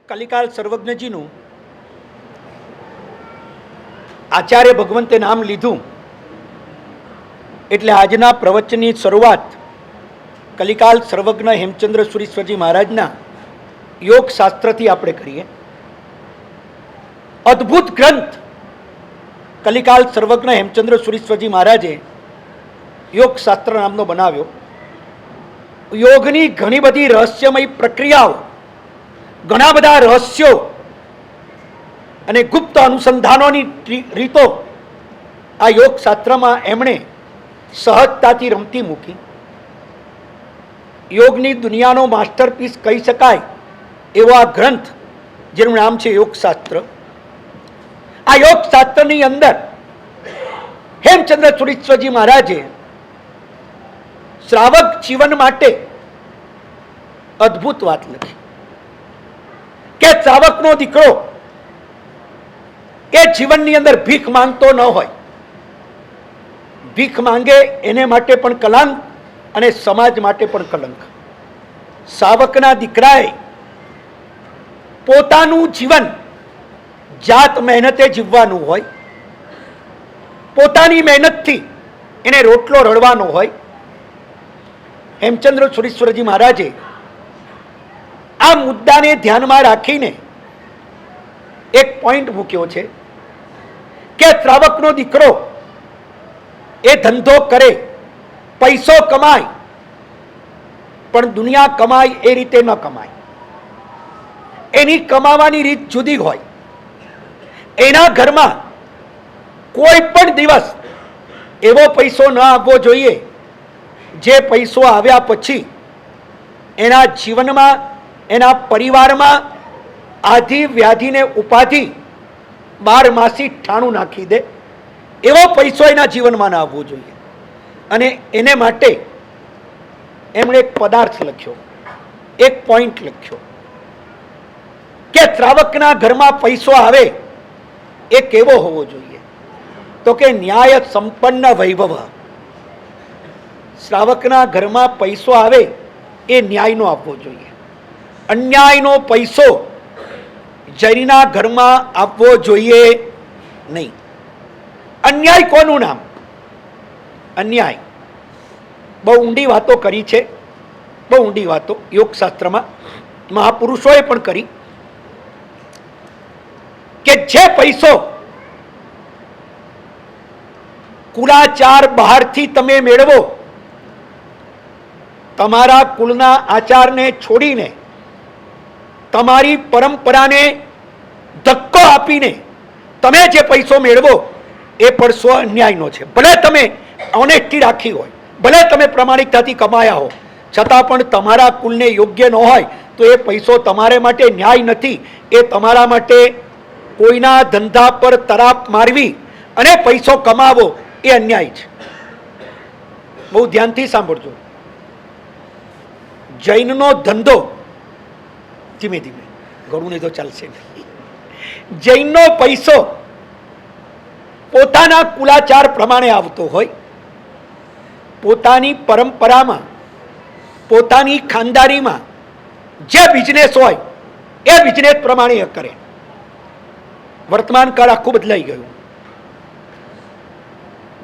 કલિકાલ સર્વજ્ઞજીનું આચાર્ય ભગવંતે નામ લીધું એટલે આજના પ્રવચનની શરૂઆત કલિકાલ સર્વજ્ઞ હેમચંદ્ર સુરીશ્વરજી મહારાજના યોગ શાસ્ત્રથી આપણે કરીએ. અદ્ભુત ગ્રંથ કલિકાલ સર્વજ્ઞ હેમચંદ્ર સુરીશ્વરજી મહારાજે યોગ શાસ્ત્ર નામનો બનાવ્યો. યોગની ઘણી બધી રહસ્યમય પ્રક્રિયાઓ, ઘણા બધા રહસ્યો અને ગુપ્ત અનુસંધાનોની રીતો આ યોગ શાસ્ત્રમાં એમણે સહજતાથી રમતી મૂકી. યોગની દુનિયાનો માસ્ટરપીસ કહી શકાય એવો આ ગ્રંથ જેનું નામ છે યોગ શાસ્ત્ર. આ યોગ શાસ્ત્રની અંદર હેમચંદ્ર સુરીશ્વરજી મહારાજે શ્રાવક જીવન માટે અદ્ભુત વાત લખી કે શ્રાવકનો દીકરો એ જીવનની અંદર ભીખ માંગતો ન હોય. ભીખ માંગે એને માટે પણ કલંક અને સમાજ માટે પણ કલંક. શ્રાવકના દીકરાએ પોતાનું જીવન જાત મહેનતે જીવવાનું હોય, પોતાની મહેનતથી એને રોટલો રળવાનો હોય. હેમચંદ્ર સુરીશ્વરજી મહારાજે આ મુદ્દાને ધ્યાનમાં રાખીને એક પોઈન્ટ મૂક્યો છે કે શ્રાવકનો દીકરો એ ધંધો કરે, પૈસો કમાય, પણ દુનિયા કમાય એ રીતે ન કમાય. એની કમાવાની રીત જુદી હોય. એના ઘરમાં કોઈ પણ દિવસ એવો પૈસો ન આવવો જોઈએ જે પૈસો આવ્યા પછી એના જીવનમાં, એના પરિવારમાં આધિ વ્યાધિને ઉપાધિ 12 માસી ઠાણું નાખી દે. એવો પૈસો એના જીવનમાં ના આવવો જોઈએ. અને એને માટે એમણે એક પદાર્થ લખ્યો, એક પોઈન્ટ લખ્યો કે શ્રાવકના ઘરમાં પૈસો આવે એ કેવો હોવો જોઈએ? તો કે ન્યાય સંપન્ન વૈભવ. શ્રાવકના ઘરમાં પૈસો આવે એ ન્યાયનો આપવો જોઈએ. અન્યાયનો પૈસો જૈનના ઘરમાં આપવો જોઈએ નહીં. અન્યાય કોનું નામ? અન્યાય બહુ ઊંડી વાતો કરી છે, બહુ ઊંડી વાતો યોગશાસ્ત્રમાં મહાપુરુષોએ પણ કરી કે જે પૈસો કુલાચાર બહારથી તમે મેળવો, તમારા કુળના આચારને છોડીને, તમારી પરંપરાને ધક્કો આપીને તમે જે પૈસો મેળવો એ પણ સ્વ અન્યાયનો છે. ભલે તમે ઓનેસ્ટી રાખી હોય, ભલે તમે પ્રમાણિકતાથી કમાયા હો, છતાં પણ તમારા કુળને યોગ્ય ન હોય તો એ પૈસો તમારે માટે ન્યાય નથી. એ તમારા માટે કોઈના ધંધા પર તરાપ મારવી અને પૈસો કમાવો એ અન્યાય છે. બહુ ધ્યાનથી સાંભળજો. જૈનનો ધંધો, ધીમે ધીમે ઘણું નહીં તો ચાલશે. જૈનનો પૈસો પોતાના કુલાચાર પ્રમાણે આવતો હોય, પોતાની પરંપરામાં, પોતાની ખાનદારીમાં જે બિઝનેસ હોય એ બિઝનેસ પ્રમાણે કરે. વર્તમાન કાળ આખું બદલાઈ ગયું.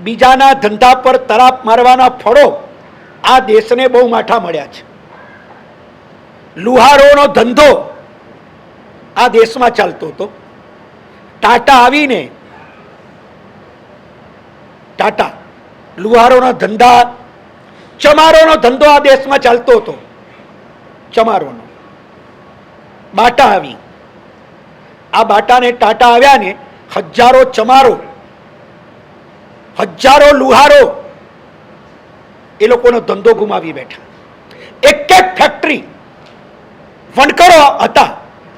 બીજાના ધંધા પર તરાપ મારવાના ફળો આ દેશને બહુ માઠા મળ્યા છે. લુહારોનો ધંધો આ દેશમાં ચાલતો હતો. ટાટા આવીને, ટાટા લુહારોના ધંધા, ચમારોનો ધંધો આ દેશમાં ચાલતો હતો. ચમારોનો બાટા આવી. આ બાટાને ટાટા આવ્યા ને હજારો ચમારો, હજારો લુહારો એ લોકોનો ધંધો ગુમાવી બેઠા. એક એક ફેક્ટરી, વણકરો હતા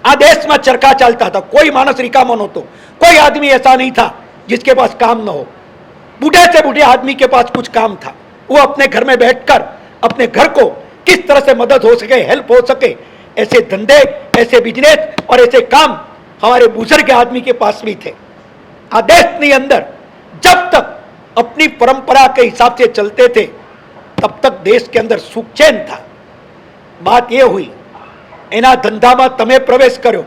આ દેશમાં, ચરખા ચાલતા था. कोई मानस रिकामा नહોતો. कोई आदमी ऐसा नहीं था जिसके पास काम न हो. बूढ़े से बूढ़े आदमी के पास कुछ काम था. वो अपने घर में बैठकर अपने घर को किस तरह से मदद हो सके, हेल्प हो सके, ऐसे धंधे, ऐसे बिजनेस और ऐसे काम हमारे बुजुर्ग आदमी के पास भी थे. आ देश ની અંદર जब तक अपनी परंपरा के हिसाब से चलते थे तब तक देश के अंदर सुख चैन था. बात ये हुई એના ધંધામાં તમે પ્રવેશ કર્યો,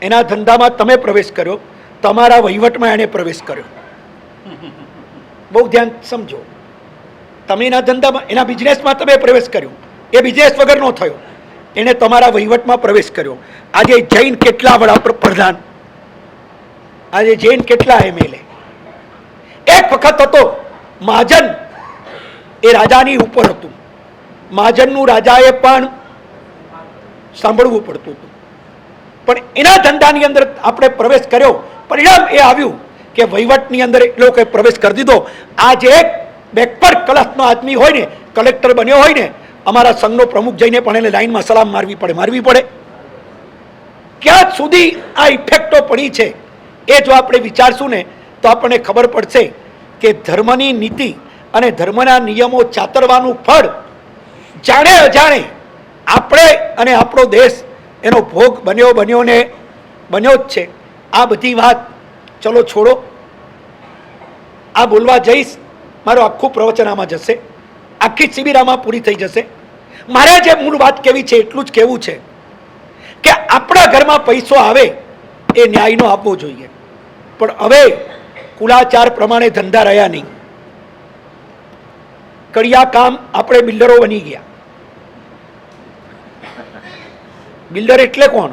એના ધંધામાં તમે પ્રવેશ કર્યો, તમારા વહીવટમાં એણે પ્રવેશ કર્યો. બહુ ધ્યાન સમજો. તમે એના ધંધામાં, એના બિઝનેસમાં તમે પ્રવેશ કર્યો, એ બિઝનેસ વગરનો થયો, એણે તમારા વહીવટમાં પ્રવેશ કર્યો. આજે જૈન કેટલા વડાપ્રધાન, આજે જૈન કેટલા એમએલએ. એક વખત હતો મહાજન, એ રાજાની ઉપર હતું. મહાજનનું રાજાએ પણ સાંભળવું પડતું હતું, પણ એના ધંધાની અંદર આપણે પ્રવેશ કર્યો. પરિણામ એ આવ્યું કે વહીવટની અંદર એ લોકોએ પ્રવેશ કરી દીધો. આજે એક બેકવર્ડ ક્લાસનો આદમી હોય ને, કલેક્ટર બન્યો હોય ને, અમારા સંઘનો પ્રમુખ જઈને પણ એને લાઈનમાં સલામ મારવી પડે. ક્યાં સુધી આ ઇફેક્ટો પડી છે એ જો આપણે વિચારશું ને તો આપણને ખબર પડશે કે ધર્મની નીતિ અને ધર્મના નિયમો ચાતરવાનું ફળ જાણે અજાણે આપણે અને આપણો દેશ એનો ભોગ બન્યો જ છે. આ બધી વાત ચલો છોડો, આ બોલવા જઈશ, મારું આખું પ્રવચન આમાં જશે, આખી શિબિર આમાં પૂરી થઈ જશે. મારે જે મૂળ વાત કહેવી છે એટલું જ કહેવું છે કે આપણા ઘરમાં પૈસો આવે એ ન્યાયનો આપવો જોઈએ, પણ હવે કુલાચાર પ્રમાણે ધંધા રહ્યા નહીં. કડિયા કામ આપણે બિલ્ડરો બની ગયા. બિલ્ડર એટલે કોણ?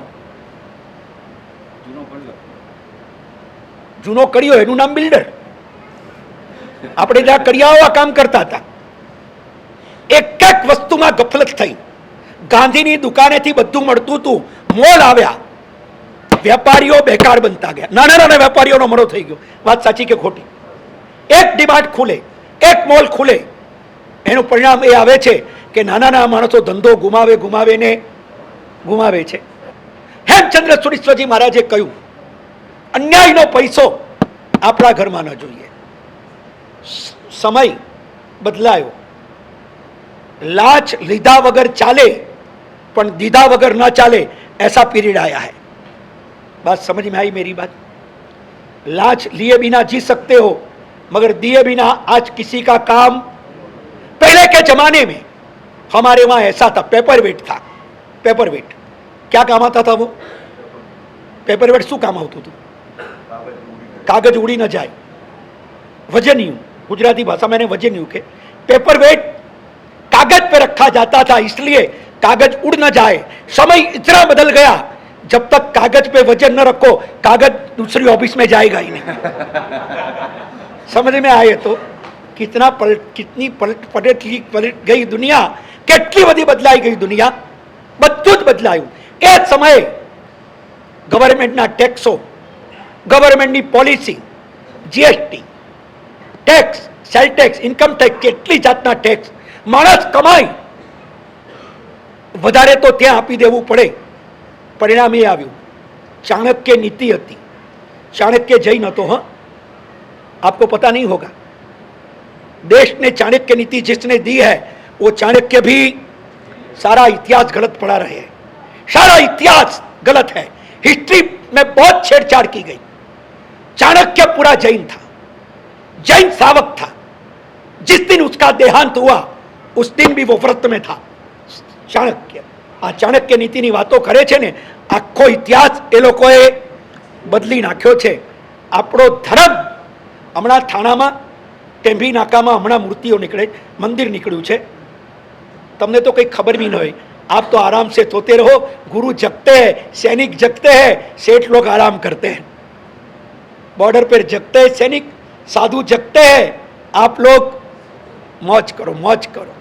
જૂનો કડિયો, એનું નામ બિલ્ડર. આપણે જ્યાં કડિયાઓ આ કામ કરતા હતા, એક એક વસ્તુમાં ગફલત થઈ. ગાંધીની દુકાનેથી બધું મળતું હતું, મોલ આવ્યા, વેપારીઓ બેકાર બનતા ગયા, નાના નાના વેપારીઓનો મરો થઈ ગયો. વાત સાચી કે ખોટી? એક ડીમાર્ટ ખુલે, એક મોલ ખુલે, એનું પરિણામ એ આવે છે કે નાના નાના માણસો ધંધો ગુમાવે છે. હેમચંદ્ર સુરેશ્વરજી મહારાજે કહ્યું, અન્યાયનો પૈસો આપણા ઘરમાં ન જોઈએ. સમય બદલાયો, लाच લીધા વગર ચાલે પણ દીધા વગર ना चाले, ऐसा पीरियड आया है. बात समझ में आई मेरी बात? लाच लिए बिना जी सकते हो मगर दिए बिना आज किसी का काम. पहले के जमाने में हमारे वहां ऐसा था, पेपर वेट था. पेपर वेट क्या काम आता था? वो पेपर वेट શું કામ આવતું હતું? कागज उड़ी न जाए, वजनियू, गुजराती भाषा में वजनियू के पेपर वेट कागज पे रखा जाता था, इसलिए कागज उड़ न जाए. समय इतना बदल गया, जब तक कागज पे वजन न रखो कागज दूसरी ऑफिस में जाएगा ही नहीं. समझ में आए तो कितनी पलट गई दुनिया, કેટલી બધી બદલાઈ ગઈ દુનિયા. બધું જ બદલાયું. એ સમયે ગવર્મેન્ટના ટેક્સો, ગવર્મેન્ટની policy, GST, tax, sale tax, income tax, કેટલી જાતના ટેક્સ. માણસ કમાય વધારે તો ત્યાં આપી દેવું પડે. પરિણામ એ આવ્યું, ચાણक्य नीति હતી. चाणक्य जैन હતો. हाँ, आपको पता नहीं होगा. देश ने चाणक्य नीति जिसने दी है वो चाणक्य भी सारा इतिहास गलत पढ़ा रहे हैं. सारा इतिहास गलत है. हिस्ट्री में बहुत छेड़छाड़ की गई. चाणक्य पूरा जैन था, जैन सावक था. जिस दिन उसका देहांत हुआ उस दिन भी वो व्रत में था. चाणक्य આ ચાણક્ય નીતિની વાતો કરે છે ને, આખો ઇતિહાસ એ લોકોએ બદલી નાખ્યો છે. આપણો ધર્મ હમણાં થાણામાં ટેમ્ભી નાકામાં હમણાં મૂર્તિઓ નીકળે, મંદિર નીકળ્યું છે. તમને તો કંઈ ખબર બી ન હોય. आप तो आराम से सोते रहो. गुरु जगते हैं, सैनिक जगते हैं, सेठ लोग आराम करते हैं. बॉर्डर पर जगते हैं सैनिक, साधु जगते हैं, आप लोग मौज करो, मौज करो.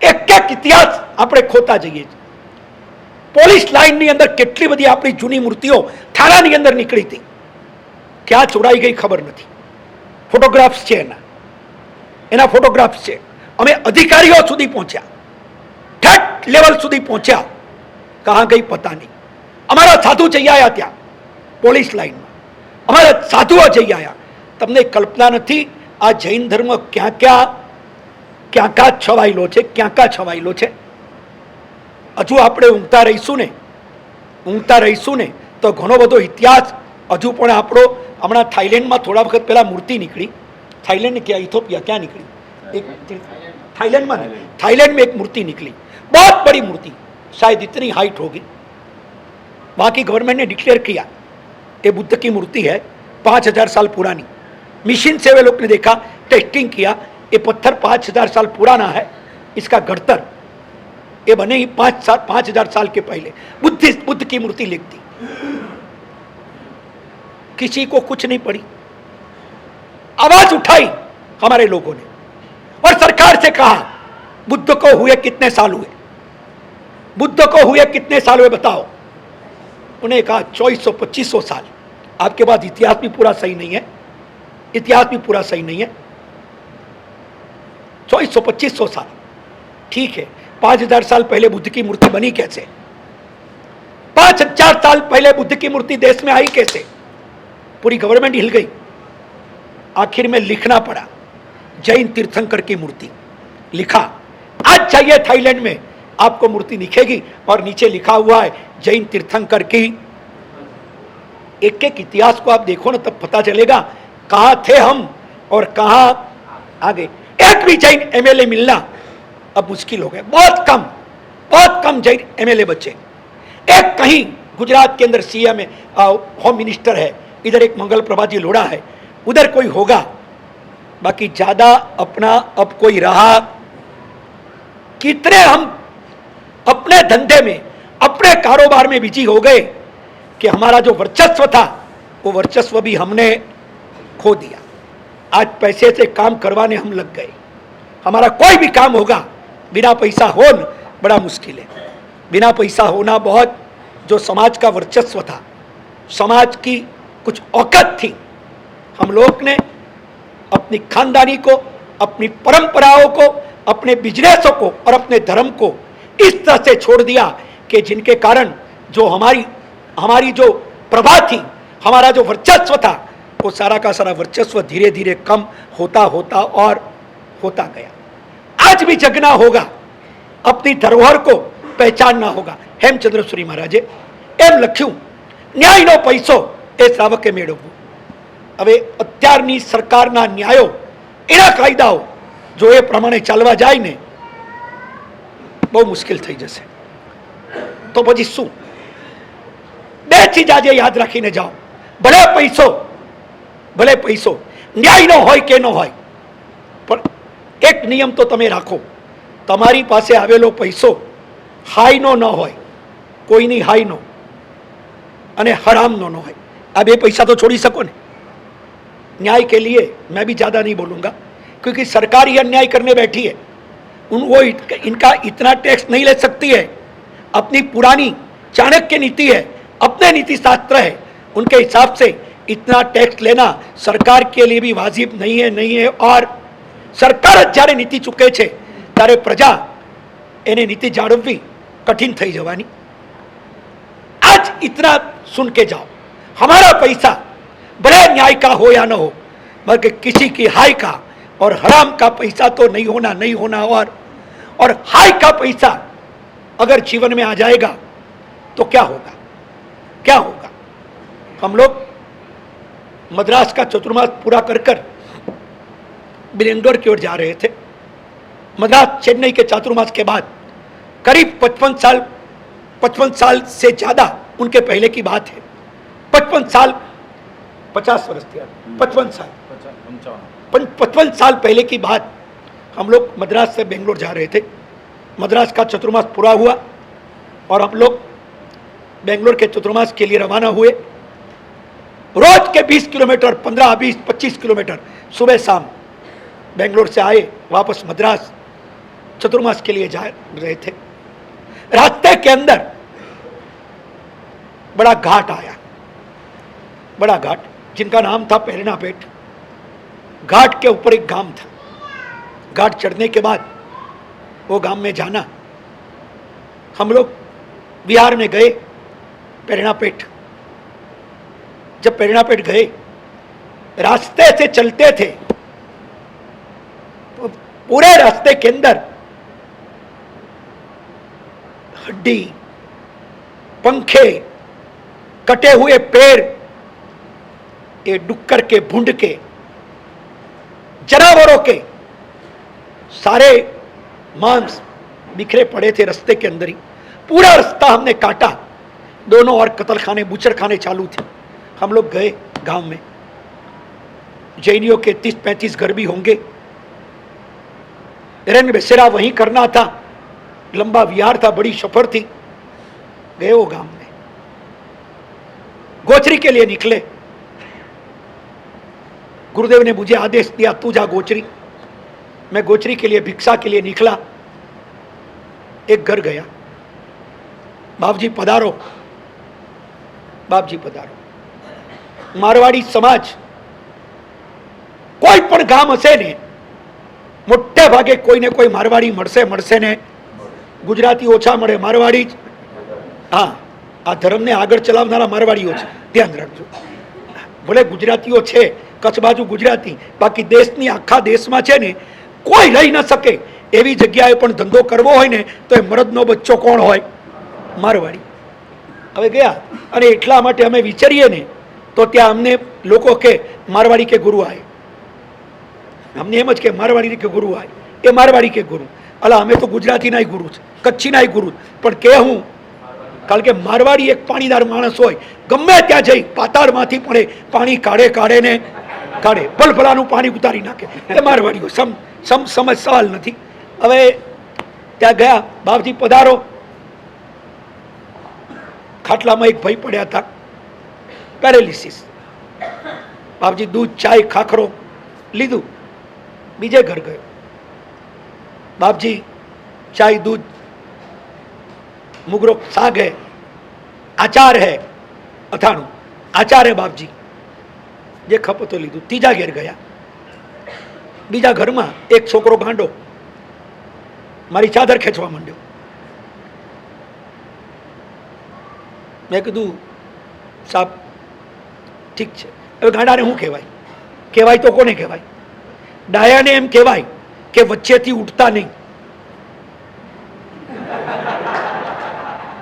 एक एक इतिहास આપણે ખોતા જઈએ છીએ. પોલીસ લાઇનની અંદર કેટલી બધી આપણી જૂની મૂર્તિઓ થાણાની અંદર નીકળી હતી, ક્યાં ચોરાઈ ગઈ ખબર નથી. ફોટોગ્રાફ્સ છે, એના ફોટોગ્રાફ્સ છે. અમે અધિકારીઓ સુધી પહોંચ્યા, ઠેઠ લેવલ સુધી પહોંચ્યા, કહાં ગઈ પતા નહીં. અમારા સાધુ જઈ આવ્યા ત્યાં પોલીસ લાઇનમાં, અમારા સાધુઓ જઈ આવ્યા. તમને કલ્પના નથી આ જૈન ધર્મ ક્યાં ક્યાં છવાયેલો છે, ક્યાં છવાયેલો છે. હજુ આપણે ઊંઘતા રહીશું ને તો ઘણો બધો ઇતિહાસ હજુ પણ આપણો. હમણાં થાઈલેન્ડમાં થોડા વખત પહેલા મૂર્તિ નીકળી. થાઈલેન્ડ ક્યાં, ઇથોપિયા ક્યાં નીકળી? थाईलैंड में एक मूर्ति निकली, बहुत बड़ी मूर्ति, शायद इतनी हाइट होगी. वहां की गवर्नमेंट ने डिक्लेयर किया ये बुद्ध की मूर्ति है 5000 साल पुरानी। मशीन से वे लोग ने देखा, टेस्टिंग किया, ये पत्थर 5000 साल पुराना है, इसका गढ़तर ये बने ही 5000 साल के पहले। बुद्ध की मूर्ति लिख दी, किसी को कुछ नहीं पड़ी। आवाज उठाई हमारे लोगों ने और सरकार से कहा बुद्ध को हुए कितने साल हुए, बुद्ध को हुए कितने साल हुए बताओ। उन्हें कहा 2400-2500 साल। आपके पास इतिहास भी पूरा सही नहीं है, इतिहास भी पूरा सही नहीं है। 2400-2500 साल ठीक है, 5000 साल पहले बुद्ध की मूर्ति बनी कैसे? 5000 साल पहले बुद्ध की मूर्ति देश में आई कैसे? पूरी गवर्नमेंट हिल गई। आखिर में लिखना पड़ा जैन तीर्थंकर की मूर्ति लिखा। आज चाहिए थाईलैंड में आपको मूर्ति दिखेगी और नीचे लिखा हुआ है जैन तीर्थंकर की। एक एक इतिहास को आप देखो ना तब पता चलेगा कहां थे हम और कहां आ गए। एक भी जैन एमएलए मिलना अब मुश्किल हो गया, बहुत कम जैन एमएलए बचे। एक कहीं गुजरात के अंदर सीएम है, होम मिनिस्टर है, इधर एक मंगल प्रभात जी लोढ़ा है, उधर कोई होगा, बाकी ज्यादा अपना अब कोई रहा। कितने हम अपने धंधे में अपने कारोबार में बिजी हो गए कि हमारा जो वर्चस्व था वो वर्चस्व भी हमने खो दिया। आज पैसे से काम करवाने हम लग गए। हमारा कोई भी काम होगा बिना पैसा हो बड़ा मुश्किल है। बिना पैसा होना बहुत, जो समाज का वर्चस्व था, समाज की कुछ औकात थी, हम लोग ने अपनी खानदानी को, अपनी परंपराओं को, अपने बिजनेसों को और अपने धर्म को इस तरह से छोड़ दिया कि जिनके कारण जो हमारी जो प्रभा थी, हमारा जो वर्चस्व था, वो सारा का सारा वर्चस्व धीरे धीरे कम होता गया। आज भी जगना होगा, अपनी धरोहर को पहचानना होगा। हेमचंद्र सूरी महाराजे एम लख्યું ન્યાયનો પૈસો એ શ્રાવકે મેળવવો। હવે અત્યારની સરકારના ન્યાયો, એના કાયદાઓ જો એ પ્રમાણે ચાલવા જાય ને બહુ મુશ્કેલ થઈ જશે। તો પછી શું? બે ચીજ આજે યાદ રાખીને જાઓ, ભલે પૈસો ન્યાયનો હોય કે ન હોય, પણ એક નિયમ તો તમે રાખો, તમારી પાસે આવેલો પૈસો હાઈનો ન હોય, કોઈની હાઈનો અને हरामनो न हो। अब ये पैसा तो छोड़ी सको ने। न्याय के लिए मैं भी ज़्यादा नहीं बोलूँगा क्योंकि सरकार ही अन्याय करने बैठी है। वो इनका इतना टैक्स नहीं ले सकती है। अपनी पुरानी चाणक्य नीति है, अपने नीति शास्त्र है, उनके हिसाब से इतना टैक्स लेना सरकार के लिए भी वाजिब नहीं है। और सरकार જ્યારે નીતિ ચૂકે છે ત્યારે પ્રજા એને નીતિ જાળવવી कठिन થઈ જવાની। आज इतना सुन के जाओ, हमारा पैसा भले न्याय का हो या न हो, बल्कि किसी की हाय का और हराम का पैसा तो नहीं होना। और हाय का पैसा अगर जीवन में आ जाएगा तो क्या होगा? हम लोग मद्रास का चतुर्मास पूरा कर बेंगलोर की ओर जा रहे थे। मद्रास चेन्नई के चातुर्मास के बाद करीब 55 साल से ज़्यादा उनके पहले की बात है। 55 साल 50 वर्ष थी, 55 साल पहले की बात। हम लोग मद्रास से बेंगलोर जा रहे थे। मद्रास का चतुर्मास पूरा हुआ और हम लोग बेंगलोर के चतुर्मास के लिए रवाना हुए। रोज के 20 किलोमीटर, 15, 20, 25 किलोमीटर सुबह शाम बेंगलोर से आए, वापस मद्रास चतुर्मास के लिए जा रहे थे। रास्ते के अंदर बड़ा घाट आया, बड़ा घाट जिनका नाम था पेरनापेट। घाट के ऊपर एक गांव था। घाट चढ़ने के बाद वो गांव में जाना, हम लोग बिहार में गए पेरनापेट। जब पेरनापेट गए, रास्ते से चलते थे तो पूरे रास्ते के अंदर हड्डी, पंखे, कटे हुए पेड़, ये डुक्कर के, भुंड के, जानवरों के सारे मांस बिखरे पड़े थे रास्ते के अंदर ही। पूरा रास्ता हमने काटा, दोनों और कत्ल खाने बूचड़ खाने चालू थे। हम लोग गए गांव में, जैनियों के 30-35 घर भी होंगे, रंग बसेरा वहीं करना था, लंबा विहार था, बड़ी सफर थी। गए वो गांव में, गोचरी के लिए निकले। गुरुदेव ने मुझे आदेश दिया, तू जा गोचरी। मैं गोचरी के लिए भिक्षा के लिए निकला। एक घर गया, बापजी पधारो, बापजी पधारो। मारवाड़ी समाज कोई पण गाम हशे ने मोटे भागे कोई ने कोई मारवाड़ी मळशे ने गुजराती ओछा मळे, मारवाड़ी हाँ आ धर्म ने आगळ चलावनारा मारवाड़ीओ छे, ध्यान राखजो। भले गुजरातीओ छे, कच्छ बाजू गुजराती, बाकी देशनी आखा देशमां छे ने कोई रही न सके एवी जग्याए पण धंधो करवो होय ने तो ए मरदनो बच्चो कोण होय? मारवाड़ी। हवे गया अने एटला माटे अमे विचारीए ने तो त्यां अमने लोको के मारवाड़ी के गुरु आए, हमने एम ज के मारवाड़ी के गुरु आए, ए मारवाड़ी के गुरु। अला अमे तो गुजराती ना गुरु छे, कच्छी ना गुरु, पण के हूँ कारण के मारवाड़ी एक पाणीदार माणस होय, गमे त्यां जई पाताळमांथी पण पाणी काढे ने काढे, भलभलानुं पाणी उतारी नाखे, ए मारवाड़ीओ। समझ सवाल नहीं। हवे त्यां गया, बापजी पधारो। खाटलामां एक भाई पड्या था, पेरालिसिस। बापजी दूध चाय खाखरो लीधुं, बीजे घर गयो। बापजी चाय दूध मुगरो साग है, आचार है, अथाणु आचार है। बापजी जे खपे तो लीधुं। तीजा घेर गया, बीजा घर में एक छोकरो गांडो मारी चादर खेचवा मांड्यो। मैं कीधुं साहब ठीक है, हवे गांडा ने शुं कहेवाय? कहेवाय तो कोने कहेवाय? डाया ने एम कहेवाय के वच्चेथी उठता नहीं,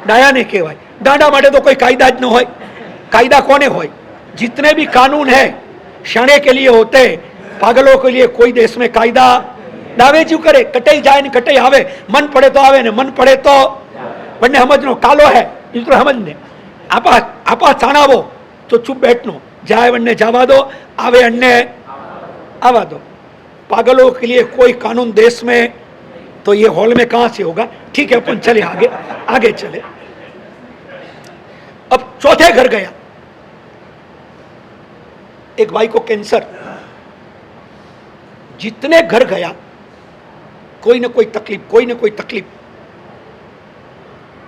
डाया ने कहेवाय। गांडा माटे तो कोई कायदा ज न होय। कायदा कोने होय? जितने भी कानून है शाणे के लिए होते हैं, पागलों के लिए कोई देश में कायदा दावेज्यू करे, कटई जाए ने कटई आवे, मन पड़े तो आवे ने मन पड़े तो बन्ने समझनो कालो है तो समझने। आपा छाणावो तो चुप बैठनो, जाए वन्ने जावा दो, आवे अन्ने आवा दो। पागलों के लिए कोई कानून देश में तो ये हॉल में कहां से होगा? ठीक है, अपन चले आगे चले। अब चौथे घर गया, एक भाई को कैंसर। जितने घर गया कोई ना कोई तकलीफ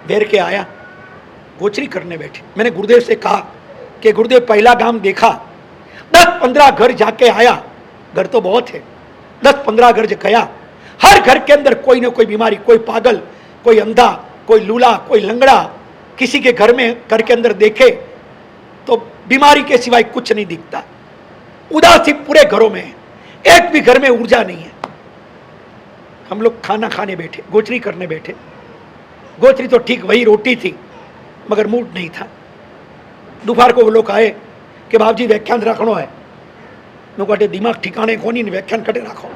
बेर के आया। गोचरी करने बैठे। मैंने गुरुदेव से कहा कि गुरुदेव पहला गांव देखा, 10-15 घर जाके आया, घर तो बहुत है, 10-15 घर गया, हर घर के अंदर कोई ना कोई बीमारी, कोई पागल, कोई अंधा, कोई लूला, कोई लंगड़ा। किसी के घर के अंदर देखे तो बीमारी के सिवाय कुछ नहीं दिखता। उदासी पूरे घरों में है, एक भी घर में ऊर्जा नहीं है। हम लोग खाना खाने बैठे, गोचरी करने बैठे। गोचरी तो ठीक वही रोटी थी, मगर मूड नहीं था। दोपहर को वो लोग आए कि बाप जी व्याख्यान रखनो है। मैं कहते दिमाग ठिकाने कोनी ने व्याख्यान कटे राखो।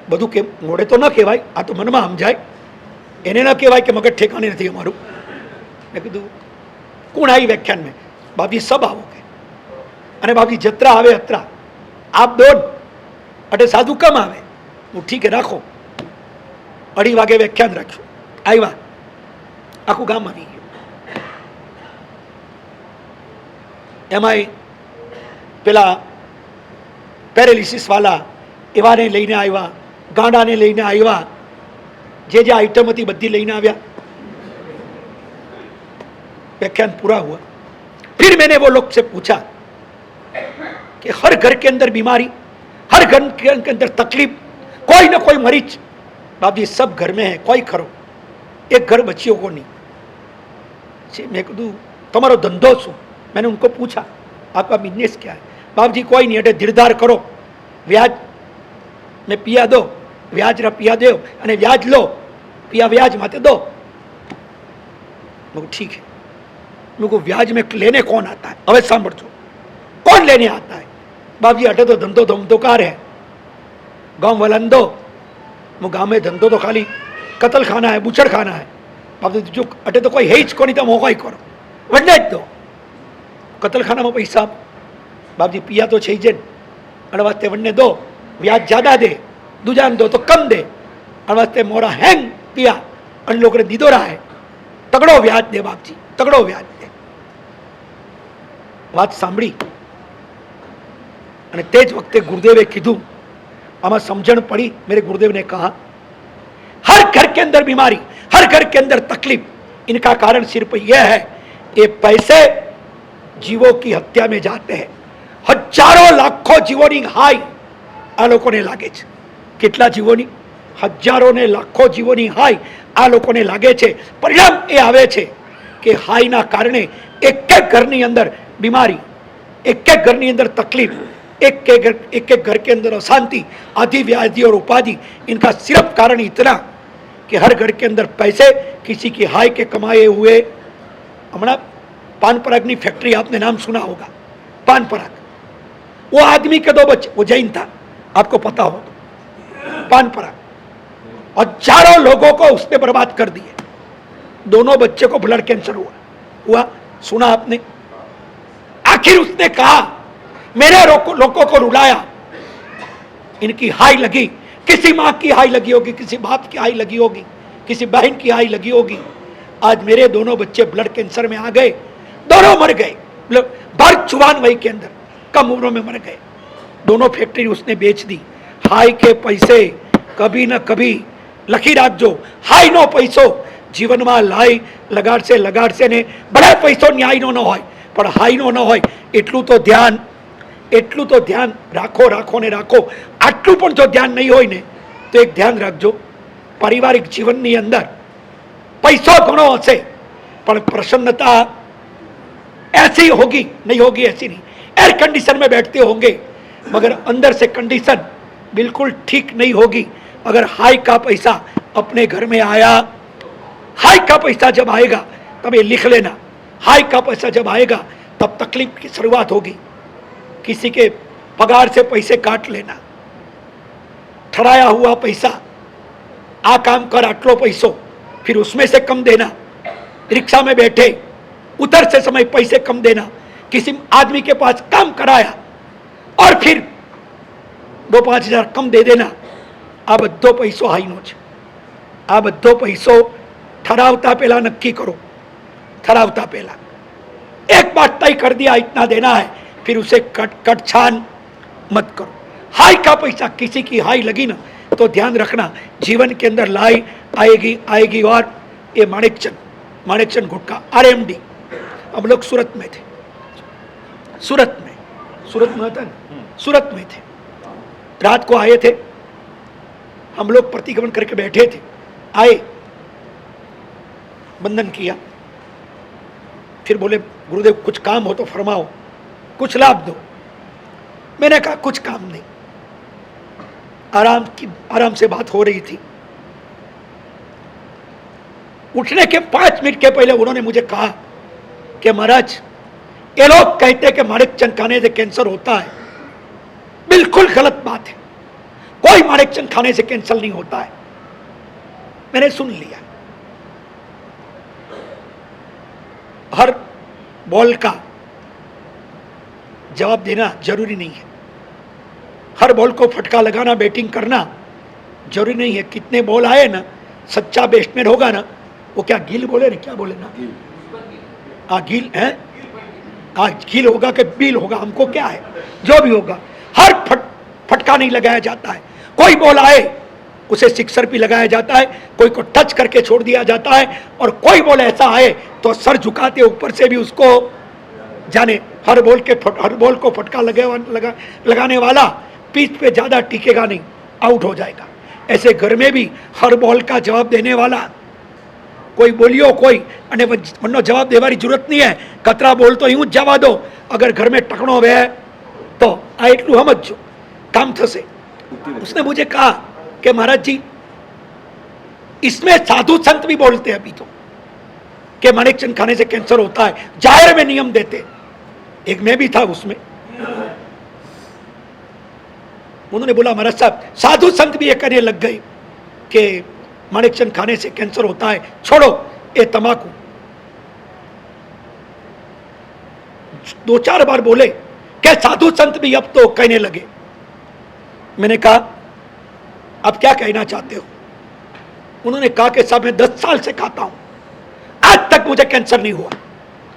બધું કે મોડે તો ન કહેવાય, આ તો મનમાં સમજાય, એને ન કહેવાય કે મગજ ઠેકાણે નથી અમારું। મેં કીધું કોણ આવી વ્યાખ્યાન में? બાપજી સબ આવોગે। અને બાપજી જત્રા આવે અત્રા, આપ દોડ અટે સાધુ કમ આવે? હું ઠીક હે રાખો। 2:30 વાગે વ્યાખ્યાન રાખ્યું, આવ્યા, આખું ગામ આવી ગયું। એમાંય પેલા પેરેલિસિસ વાલા એવાને લઈને આવ્યા, ગાંડાને લઈને આવ્યા, જે આइटम હતી બધી લઈને આવ્યા। व्याख्यान पूरा हुआ। फिर मैंने वो लोग से पूछा कि हर घर के अंदर बीमारी, हर घर के अंदर तकलीफ, कोई ना कोई मरीज, बाप जी सब घर में है, कोई खरो, एक घर बच्चियों को नहीं। मैं कहूँ तुम्हारो धंधो शू? मैंने उनको पूछा आपका बिजनेस क्या है? बाप जी कोई नहीं, अटे धीरधार करो, ब्याज में पिया दो, ब्याज रा पिया दो, अने ब्याज लो, पिया ब्याज माते दो। ठीक है। मेरे को ब्याज में लेने कौन आता है? अवे सांभळजो, कौन लेने आता है? बाप जी अटे तो धंधो धमधोकार है, गांव वाला दो। वो गांव में धंधो तो खाली कत्ल खाना है, बूचड़ खाना है, બાપ જો અટે તો કોઈ હે જ કોની તો મોકાઈ કરો વડને જ દો કતલખાનામાં પૈસા બાપજી પિયા તો છે જ અને વાસ્તે વડને દો વ્યાજ જ્યાદા દે દુજાન દો તો કમ દે અને વાસ્તે મોરા હેંગ પિયા અને લોકોને દીધો રહે તગડો વ્યાજ દે બાપજી તગડો વ્યાજ દે વાત સાંભળી અને તે જ વખતે ગુરુદેવે કીધું આમાં સમજણ पड़ी मेरे गुरुदेव ने कहा हर घर के अंदर बीमारी हर घर के अंदर तकलीफ इनका कारण सिर्फ यह है ये पैसे जीवों की हत्या में जाते हैं हजारों लाखों जीवोनी हाई आ लोकोने लागे छे કેટલા જીવોની હજારો ને લાખો જીવોની હાઈ આ લોકોને લાગે છે પરિણામ એ આવે છે કે હાઈના કારણે એક એક ઘરની અંદર बीमारी एक एक घर ની અંદર तकलीफ एक एक घर के अंदर अशांति आदि व्याधि और उपाधि इनका सिर्फ कारण इतना कि हर घर के अंदर पैसे किसी की हाई के कमाए हुए हमारा पान पराग की फैक्ट्री आपने नाम सुना होगा पान पराग वो आदमी के दो बच्चे वो जैन था आपको पता हो पान पराग हजारों लोगों को उसने बर्बाद कर दिए दोनों बच्चे को ब्लड कैंसर हुआ सुना आपने आखिर उसने कहा मेरे लोगों को रुलाया इनकी हाई लगी किसी माँ की हाई लगी होगी किसी बाप की हाई लगी होगी किसी बहन की हाई लगी होगी आज मेरे दोनों बच्चे ब्लड कैंसर में आ गए दोनों मर गए भर जुबान वही के अंदर कम उम्र में मर गए दोनों फैक्ट्री उसने बेच दी हाई के पैसे कभी न कभी लखी राखजो हाई नो पैसो जीवन में लाई लगाड़से ने भले पैसो न्याय नो न होय पण हाई नो न होय એટલું તો ધ્યાન રાખો ને રાખો આટલું પણ જો ધ્યાન નહીં હોય ને તો એક ધ્યાન રાખજો પારિવારિક જીવનની અંદર પૈસો ઘણો હશે પણ प्रसन्नता ऐसी होगी नहीं होगी ऐसी नहीं एयर कंडीशन में बैठते होंगे मगर अंदर से कंडीशन बिल्कुल ठीक नहीं होगी अगर हाई का पैसा अपने घर में आया हाई का पैसा जब आएगा तब ये लिख लेना हाई का पैसा जब आएगा तब तकलीफ की शुरुआत होगी किसी के पगार से पैसे काट लेना ठहराया हुआ पैसा आ काम कर आटलो पैसो फिर उसमें से कम देना रिक्शा में बैठे उतरते समय पैसे कम देना किसी आदमी के पास काम कराया और फिर 2-5 हज़ार कम दे देना आ बधो पैसो हाईनो छे आ बधो पैसो ठहरावता पहला नक्की करो ठहरावता पहला एक बात तय कर दिया इतना देना है फिर उसे कट छान मत करो हाई का पैसा किसी की हाई लगी ना तो ध्यान रखना जीवन के अंदर लाई आएगी और ये माणिकचंद गुटका RMD हम लोग सूरत में थे सूरत में था ना सूरत में थे रात को आए थे हम लोग प्रतिक्रमण करके बैठे थे आए बंधन किया फिर बोले गुरुदेव कुछ काम हो तो फरमाओ कुछ लाभ दो मैंने कहा कुछ काम नहीं आराम से बात हो रही थी उठने के 5 मिनट के पहले उन्होंने मुझे कहा कि महाराज ये लोग कहते हैं कि माणिकचंद खाने से कैंसर होता है बिल्कुल गलत बात है कोई माणिकचंद खाने से कैंसर नहीं होता है मैंने सुन लिया हर बॉल का जवाब देना जरूरी नहीं है हर बॉल को फटका लगाना बैटिंग करना जरूरी नहीं है कितने बॉल आए ना सच्चा बैट्समैन होगा ना वो क्या गिल बोले ना क्या बोले ना गिल है गिल होगा कि बिल होगा हमको क्या है जो भी होगा हर फटका नहीं लगाया जाता है कोई बॉल आए उसे सिक्सर भी लगाया जाता है कोई को टच करके छोड़ दिया जाता है और कोई बॉल ऐसा आए तो सर झुकाते ऊपर से भी उसको जाने हर बॉल को फटका लगाने वाला पिच पे ज़्यादा टिकेगा नहीं आउट हो जाएगा ऐसे घर में भी हर बॉल का जवाब देने वाला कोई बोलियो कोई અને મનનો જવાબ દેવાની જરૂરત નહીં है કતરા બોલ તો यूं જ જવા દો अगर घर में टकणो वे तो आ એટલું સમજજો काम થશે उसने मुझे कहा कि महाराज जी इसमें साधु संत भी बोलते हैं अभी तो कि माणिकचंद खाने से कैंसर होता है जाहिर में नियम देते एक मैं भी था उसमें उन्होंने बोला महाराज साहब साधु संत भी ये कहने लग गए कि माणिकचंद खाने से कैंसर होता है छोड़ो ये तंबाकू। 2-4 बार बोले क्या साधु संत भी अब तो कहने लगे। मैंने कहा अब क्या कहना चाहते हो? उन्होंने कहा कि साहब मैं 10 साल से खाता हूं, आज तक मुझे कैंसर नहीं हुआ।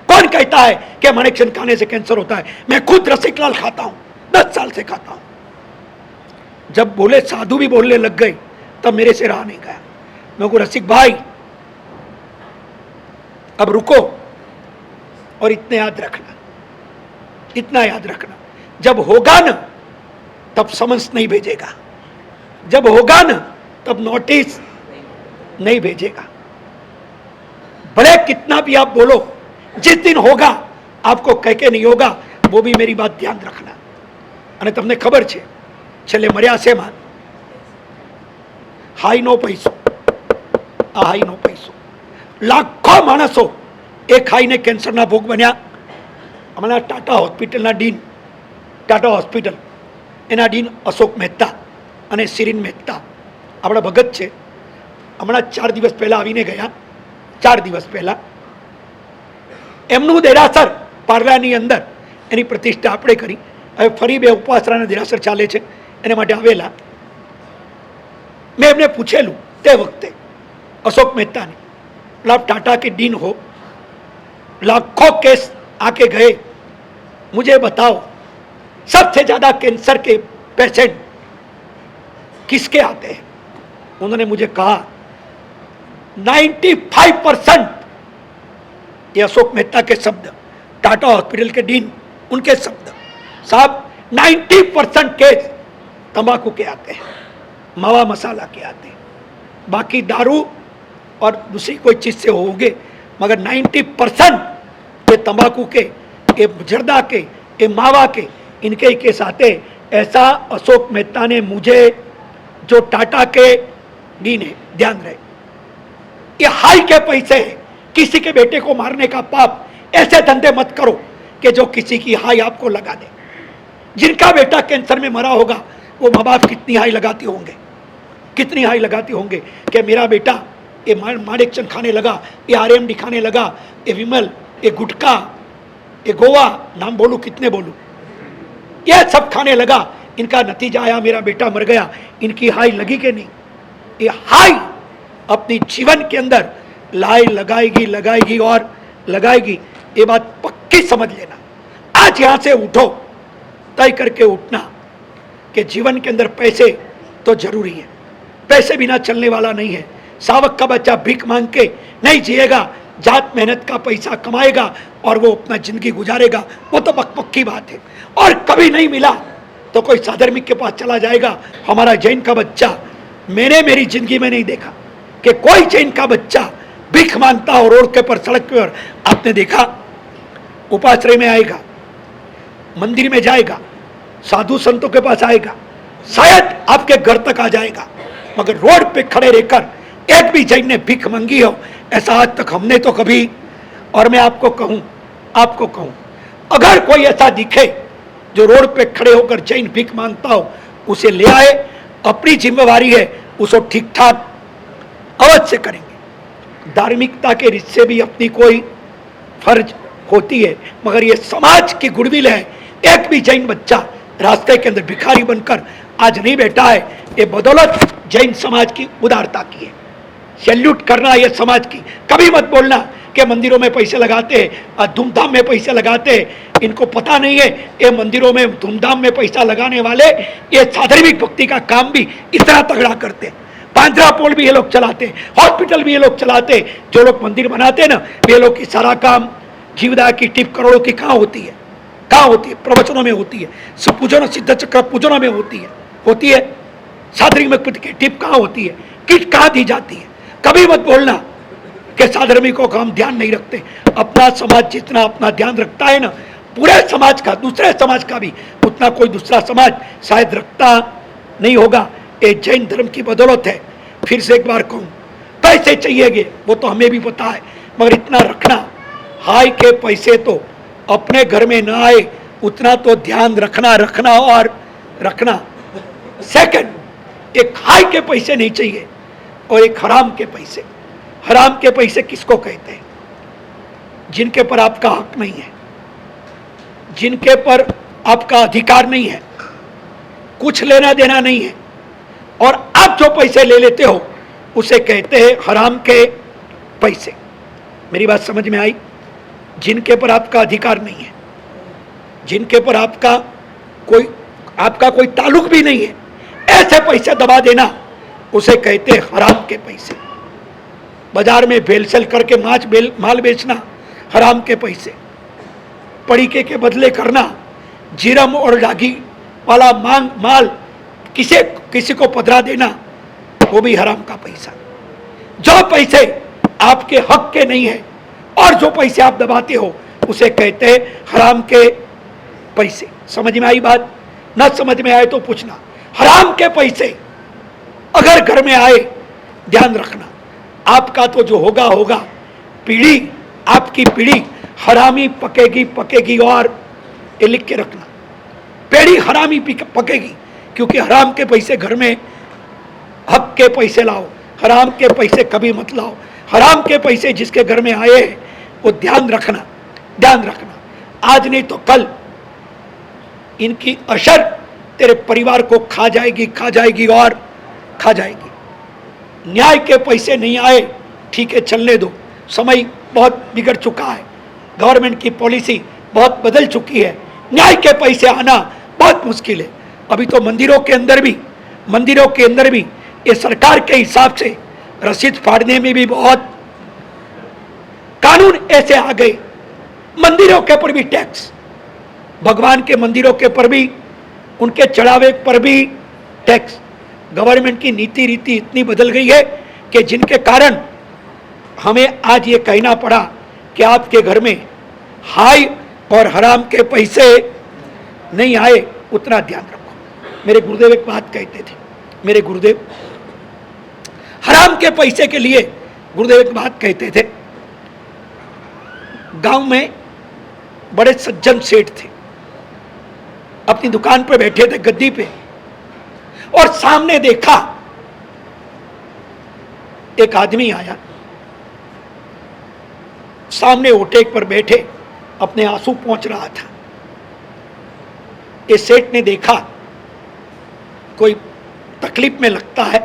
कौन कहता है कि माणिक खाने से कैंसर होता है? मैं खुद रसिकलाल खाता हूं, 10 साल से खाता हूं। जब बोले साधु भी बोलने लग गए तब मेरे से रहा नहीं गया। मैं को रसिक भाई अब रुको और इतना याद रखना, इतना याद रखना, जब होगा ना तब समन्स नहीं भेजेगा, जब होगा ना तब नोटिस नहीं भेजेगा। भले कितना भी आप बोलो, जिस दिन होगा आपको कह के नहीं होगा, वो भी मेरी बात ध्यान रखना। અને તમને ખબર છે છેલ્લે મર્યા શેમાં? હાઈનો પૈસો, આ હાઈનો પૈસો લાખો માણસો એ ખાઈને કેન્સરના ભોગ બન્યા। હમણાં ટાટા હોસ્પિટલના ડીન, ટાટા હોસ્પિટલ એના ડીન અશોક મહેતા અને શિરીન મહેતા આપણા ભગત છે। હમણાં 4 દિવસ પહેલાં આવીને ગયા, 4 દિવસ પહેલાં એમનું દેરાસર પાર્લાની અંદર એની પ્રતિષ્ઠા આપણે કરી। હવે ફરી 2 ઉપવાસરાના દેરાસર ચાલે છે, એને માટે આવેલા। मैं एमने पूछेलू ते वक्ते अशोक मेहता ने, आप टाटा के डीन हो, लाखों केस आके गए, मुझे बताओ सबसे ज्यादा कैंसर के पेशेंट किसके आते हैं? उन्होंने मुझे कहा 95%, ये अशोक मेहता के शब्द, टाटा हॉस्पिटल के डीन उनके शब्द, साहब 90% केस तंबाकू के आते हैं, मावा मसाला के आते हैं, बाकी दारू और दूसरी कोई चीज़ से होंगे, मगर 90% ये तंबाकू के, ये जर्दा के, ये मावा के, इनके ही केस आते। ऐसा अशोक मेहता ने मुझे, जो टाटा के डीन है, ध्यान रहे, ये हाई के पैसे है, किसी के बेटे को मारने का पाप, ऐसे धंधे मत करो कि जो किसी की हाई आपको लगा दे। जिनका बेटा कैंसर में मरा होगा वो माँ बाप कितनी हाई लगाती होंगे, कितनी हाई लगाती होंगे कि मेरा बेटा ये माणिक चंद खाने लगा, ये RMD खाने लगा, ये विमल, ये गुटखा, ये गोवा, नाम बोलूं कितने बोलूं, ये सब खाने लगा, इनका नतीजा आया मेरा बेटा मर गया। इनकी हाई लगी कि नहीं? ये हाई अपनी जीवन के अंदर लाई लगाएगी, लगाएगी और लगाएगी। ये बात पक्की समझ लेना। आज यहां से उठो, तय करके उठना कि जीवन के अंदर पैसे तो जरूरी है, पैसे बिना चलने वाला नहीं है। सावक का बच्चा भीख मांग के नहीं जिएगा, जात मेहनत का पैसा कमाएगा और वो अपना जिंदगी गुजारेगा, वो तो पक्की बात है। और कभी नहीं मिला तो कोई साधर्मिक के पास चला जाएगा। हमारा जैन का बच्चा, मैंने मेरी जिंदगी में नहीं देखा कि कोई जैन का बच्चा भीख मांगता हो रोड के पर, सड़क पर। आपने देखा उपाश्रय में आएगा, मंदिर में जाएगा, साधु संतों के पास आएगा, शायद आपके घर तक आ जाएगा, मगर रोड पे खड़े रहकर एक भी जैन ने भीख मांगी हो ऐसा आज तक हमने तो कभी। और मैं आपको कहूं अगर कोई ऐसा दिखे जो रोड पे खड़े होकर जैन भीख मांगता हो, उसे ले आए, अपनी जिम्मेवारी है, उसको ठीक ठाक अवश्य करेंगे। धार्मिकता के रिश्ते भी अपनी कोई फर्ज होती है, मगर ये समाज की गुडविल है। एक भी जैन बच्चा रास्ते के अंदर भिखारी बनकर आज नहीं बैठा है, ये बदौलत जैन समाज की उदारता की है। सैल्यूट करना ये समाज की। कभी मत बोलना कि मंदिरों में पैसे लगाते हैं, धूमधाम में पैसे लगाते हैं। इनको पता नहीं है ये मंदिरों में धूमधाम में पैसा लगाने वाले ये साधर्मिक भक्ति का काम भी इतना तगड़ा करते हैं। पांजरा पोल भी ये लोग चलाते हैं, हॉस्पिटल भी ये लोग चलाते हैं। जो लोग मंदिर बनाते हैं ना, ये लोग की सारा काम जीवदा की टिप करोड़ों की कहाँ होती है? कहाँ होती है? प्रवचनों में होती है, पूजन सिद्ध चक्र पूजनों में होती है। साधर्मिक की टिप कहाँ होती है? किट कहाँ दी जाती है? कभी मत बोलना कि साधर्मिकों का हम ध्यान नहीं रखते। अपना समाज जितना अपना ध्यान रखता है ना, पूरे समाज का, दूसरे समाज का भी उतना कोई दूसरा समाज शायद रखता नहीं होगा। ये जैन धर्म की बदौलत है। फिर से एक बार कहूँ, पैसे चाहिएगे वो तो हमें भी पता है, मगर इतना रखना, हाई के पैसे तो अपने घर में ना आए उतना तो ध्यान रखना और रखना। सेकंड, एक हाई के पैसे नहीं चाहिए और एक हराम के पैसे। हराम के पैसे किसको कहते हैं? जिनके पर आपका हक नहीं है, जिनके पर आपका अधिकार नहीं है, कुछ लेना देना नहीं है, और आप जो पैसे ले लेते हो उसे कहते हैं हराम के पैसे। मेरी बात समझ में आई? जिनके पर आपका अधिकार नहीं है, जिनके पर आपका कोई ताल्लुक भी नहीं है, ऐसे पैसे दबा देना उसे कहते हैं हराम के पैसे। बाजार में भेलसेल करके माल बेचना हराम के पैसे। पड़ीके के बदले करना, जीरम और रागी वाला माल किसी को पधरा देना, वो भी हराम का पैसा। जो पैसे आपके हक के नहीं है और जो पैसे आप दबाते हो उसे कहते हैं हराम के पैसे। समझ में आई बात? ना समझ में आए तो पूछना। हराम के पैसे अगर घर में आए, ध्यान रखना, आपका तो जो होगा पीढ़ी, आपकी पीढ़ी हरामी पकेगी। और ये लिख के रखना, पीढ़ी हरामी पकेगी, क्योंकि हराम के पैसे घर में, हक के पैसे लाओ, हराम के पैसे कभी मत लाओ। हराम के पैसे जिसके घर में आए वो ध्यान रखना। आज नहीं तो कल इनकी असर तेरे परिवार को खा जाएगी और खा जाएगी। न्याय के पैसे नहीं आए, ठीक है, चलने दो, समय बहुत बिगड़ चुका है, गवर्नमेंट की पॉलिसी बहुत बदल चुकी है, न्याय के पैसे आना बहुत मुश्किल है। अभी तो मंदिरों के अंदर भी ये सरकार के हिसाब से रसीद फाड़ने में भी बहुत कानून ऐसे आ गए। मंदिरों के पर भी टैक्स, भगवान के मंदिरों के पर भी, उनके चढ़ावे पर भी टैक्स। गवर्नमेंट की नीति रीति इतनी बदल गई है कि जिनके कारण हमें आज ये कहना पड़ा कि आपके घर में हाय और हराम के पैसे नहीं आए, उतना ध्यान रखो। मेरे गुरुदेव एक बात कहते थे, मेरे गुरुदेव हराम के पैसे के लिए गुरुदेव एक बात कहते थे। गांव में बड़े सज्जन सेठ थे, अपनी दुकान पर बैठे थे गद्दी पे, और सामने देखा एक आदमी आया, सामने ओटे पर बैठे अपने आंसू पोंछ रहा था। इस सेठ ने देखा कोई तकलीफ में लगता है,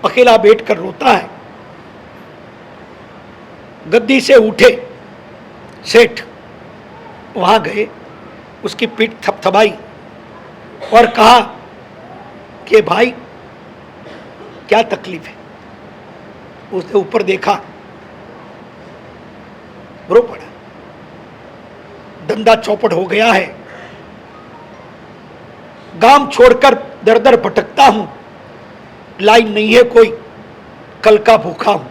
अकेला बैठकर रोता है। गद्दी से उठे सेठ, वहां गए, उसकी पीठ थपथपाई और कहा कि भाई क्या तकलीफ है। उसने ऊपर देखा, रो पड़ा, धंधा चौपट हो गया है, गांव छोड़कर दर दर भटकता हूं, लाइन नहीं है कोई, कल का भूखा हूं।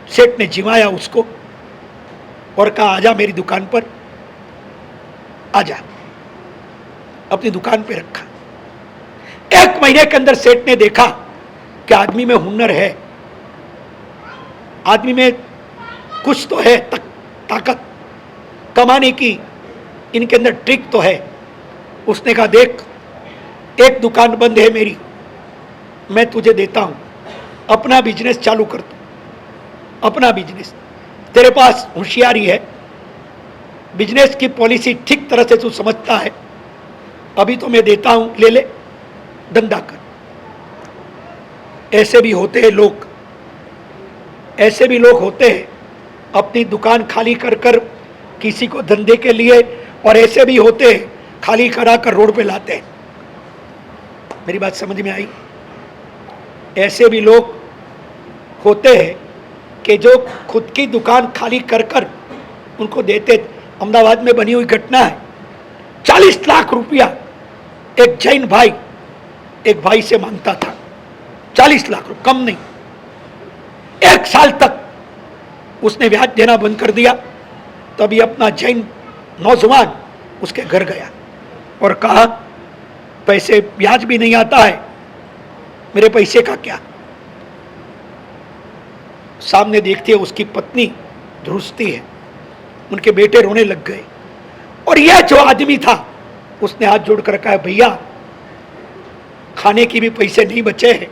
सेठ ने जिमाया उसको और कहा आजा मेरी दुकान पर, आजा। अपनी दुकान पे रखा। 1 महीने के अंदर सेठ ने देखा कि आदमी में हुनर है, आदमी में कुछ तो है, ताकत कमाने की इनके अंदर ट्रिक तो है। उसने कहा देख, एक दुकान बंद है मेरी, मैं तुझे देता हूं, अपना बिजनेस चालू कर तू, अपना बिजनेस, तेरे पास होशियारी है, बिजनेस की पॉलिसी ठीक तरह से तू समझता है, अभी तो मैं देता हूं, ले ले, धंधा कर। ऐसे भी होते हैं लोग, ऐसे भी लोग होते हैं अपनी दुकान खाली कर कर किसी को धंधे के लिए, और ऐसे भी होते हैं खाली करा कर रोड पे लाते हैं। मेरी बात समझ में आई? ऐसे भी लोग होते हैं कि जो खुद की दुकान खाली कर कर उनको देते। अहमदाबाद में बनी हुई घटना है, 40 लाख रुपया एक जैन भाई एक भाई से मांगता था, 40 लाख रुपये, कम नहीं। 1 साल तक उसने ब्याज देना बंद कर दिया। तभी अपना जैन नौजवान उसके घर गया और कहा पैसे, ब्याज भी नहीं आता है, मेरे पैसे का क्या। सामने देखते हैं उसकी पत्नी ध्रुसती है, उनके बेटे रोने लग गए, और यह जो आदमी था उसने हाथ जोड़कर कहा भैया खाने की भी पैसे नहीं बचे हैं,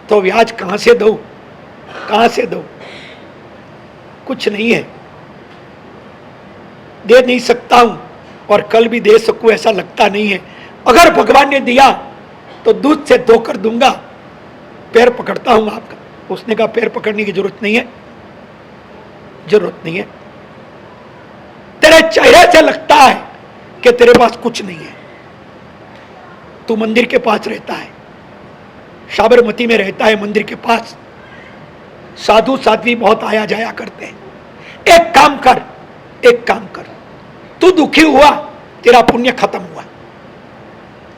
तो ब्याज कहां से दो, कहां से दो? कुछ नहीं है, दे नहीं सकता हूं और कल भी दे सकूं ऐसा लगता नहीं है। अगर भगवान ने दिया तो दूध से धोकर दूंगा, पैर पकड़ता हूं आपका। उसने कहा पैर पकड़ने की जरूरत नहीं है, जरूरत नहीं है। तेरे चेहरे से लगता है कि तेरे पास कुछ नहीं है। तू मंदिर के पास रहता है, साबरमती में रहता है, मंदिर के पास साधु साध्वी बहुत आया जाया करते हैं। एक काम कर, एक काम कर, तू दुखी हुआ, तेरा पुण्य खत्म हुआ,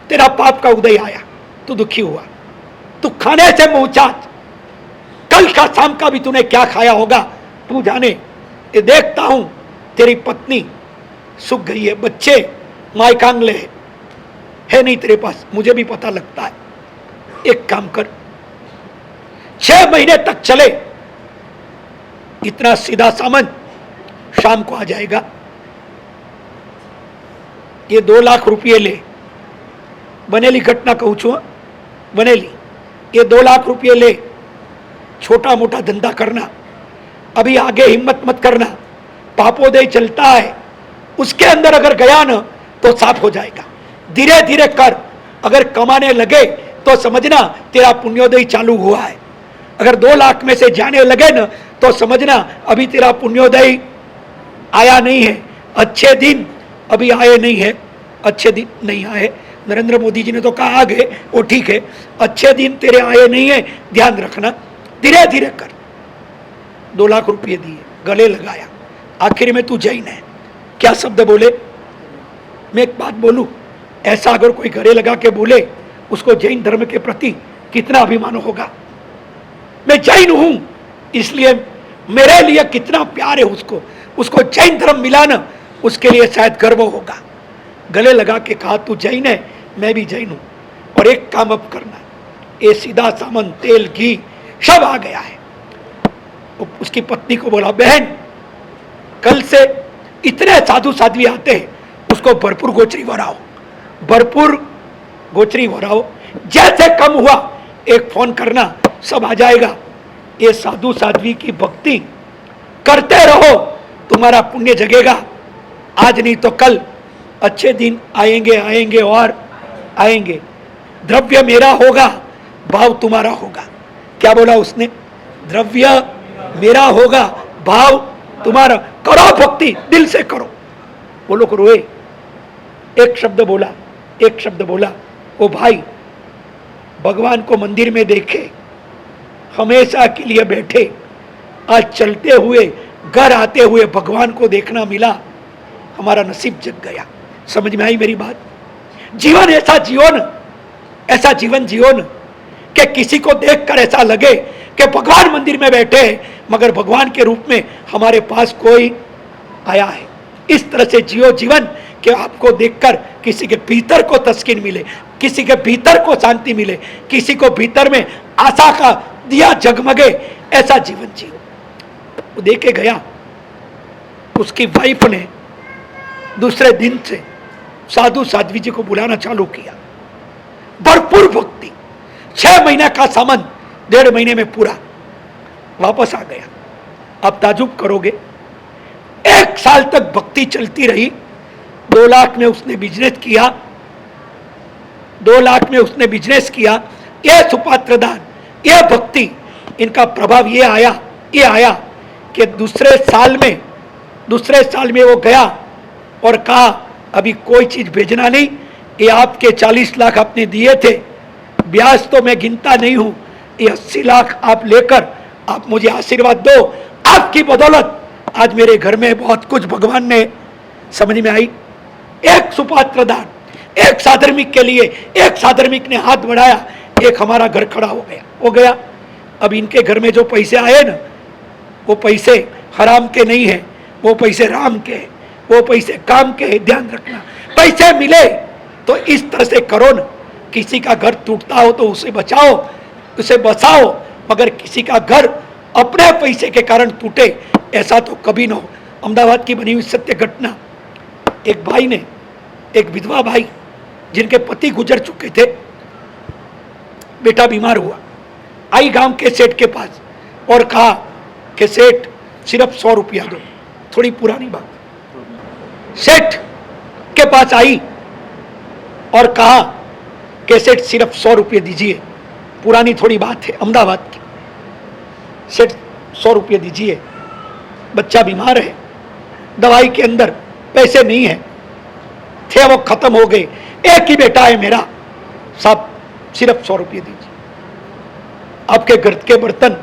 तेरा पाप का उदय आया, तू दुखी हुआ, तू खाने से मुंहचाच, कल का शाम का भी तूने क्या खाया होगा तू जाने। ये देखता हूं तेरी पत्नी सूख गई है, बच्चे मायकांगले है नहीं तेरे पास, मुझे भी पता लगता है। एक काम कर, 6 महीने तक चले, इतना सीधा सामान शाम को आ जाएगा। ये 2 लाख रुपये ले, बनेली घटना कहूं छू, बनेली, ये 2 लाख रुपये ले, छोटा मोटा धंधा करना, अभी आगे हिम्मत मत करना, पापोदय चलता है, उसके अंदर अगर गया ना तो साफ हो जाएगा। धीरे धीरे कर, अगर कमाने लगे तो समझना तेरा पुण्योदय चालू हुआ है। अगर 2 लाख में से जाने लगे ना तो समझना अभी तेरा पुण्योदय आया नहीं है। अच्छे दिन अभी आए नहीं है, अच्छे दिन नहीं आए। नरेंद्र मोदी जी ने तो कहा आ गए, वो ठीक है, अच्छे दिन तेरे आए नहीं है, ध्यान रखना। धीरे धीरे कर, 2 लाख रुपये दिए, गले लगाया, आखिर में तू जैन है, क्या शब्द बोले? मैं एक बात बोलूं, ऐसा अगर कोई गले लगा के बोले, उसको जैन धर्म के प्रति कितना अभिमान होगा। मैं जैन हूं, इसलिए मेरे लिए कितना प्यार है उसको, उसको जैन धर्म मिला ना, उसके लिए शायद गर्व होगा। गले लगा के कहा तू जैन है, मैं भी जैन हूं। और एक काम अब करना, ये सीधा सामान, तेल, घी सब आ गया है। उसकी पत्नी को बोला, बहन कल से इतने साधु साध्वी आते हैं, उसको भरपूर गोचरी भराओ, भरपूर गोचरी भराओ। जैसे कम हुआ एक फोन करना, सब आ जाएगा। ये साधु साध्वी की भक्ति करते रहो, तुम्हारा पुण्य जगेगा। आज नहीं तो कल अच्छे दिन आएंगे, आएंगे और आएंगे। द्रव्य मेरा होगा, भाव तुम्हारा होगा। क्या बोला उसने? द्रव्य मेरा होगा, भाव तुम्हारा। करो भक्ति, दिल से करो। वो लोग रोए, एक शब्द बोला, एक शब्द बोला, ओ भाई भगवान को मंदिर में देखे, हमेशा के लिए बैठे, आज चलते हुए घर आते हुए भगवान को देखना मिला, हमारा नसीब जग गया। समझ में आई मेरी बात? जीवन ऐसा जियो न, ऐसा जीवन जियो न कि किसी को देखकर ऐसा लगे कि भगवान मंदिर में बैठे हैं, मगर भगवान के रूप में हमारे पास कोई आया है। इस तरह से जियो जीवन कि आपको देखकर किसी के भीतर को तस्कीन मिले, किसी के भीतर को शांति मिले, किसी को भीतर में आशा का दिया जगमगे, ऐसा जीवन जियो। वो देखे गया, उसकी वाइफ ने दूसरे दिन से साधु साध्वी जी को बुलाना चालू किया। भरपूर भक्ति, 6 महीने का सामान 1.5 महीने में पूरा वापस आ गया। आप ताजुब करोगे, 1 साल तक भक्ति चलती रही। 2 लाख में उसने बिजनेस किया, 2 लाख में उसने बिजनेस किया। यह सुपात्र दान, यह भक्ति, इनका प्रभाव ये आया कि दूसरे साल में वो गया और कहा अभी कोई चीज भेजना नहीं, ये आपके 40 लाख आपने दिए थे, ब्याज तो मैं गिनता नहीं हूं, ये 80 लाख आप लेकर आप मुझे आशीर्वाद दो। आपकी बदौलत आज मेरे घर में बहुत कुछ भगवान ने, समझ में आई? एक सुपात्र दान, एक साधर्मिक के लिए, एक साधर्मिक ने हाथ बढ़ाया, एक हमारा घर खड़ा हो गया। अब इनके घर में जो पैसे आए ना, वो पैसे हराम के नहीं है, वो पैसे राम के हैं, वो पैसे काम के हैं। ध्यान रखना, पैसे मिले तो इस तरह से करो ना। किसी का घर टूटता हो तो उसे बचाओ, उसे बचाओ, मगर किसी का घर अपने पैसे के कारण टूटे, ऐसा तो कभी ना हो। अहमदाबाद की बनी हुई सत्य घटना, एक भाई ने, एक विधवा भाई जिनके पति गुजर चुके थे, बेटा बीमार हुआ, आई गांव के सेठ के पास और कहा कि सेठ सिर्फ 100 रुपया दो। थोड़ी पुरानी बात। सेठ के पास आई और कहा कि सेठ सिर्फ 100 रुपये दीजिए। पुरानी थोड़ी बात है, अहमदाबाद की। सेठ 100 रुपये दीजिए, बच्चा बीमार है, दवाई के अंदर पैसे नहीं है, थे वो खत्म हो गए, एक ही बेटा है मेरा, साहब सिर्फ 100 रुपये दीजिए। आपके घर के बर्तन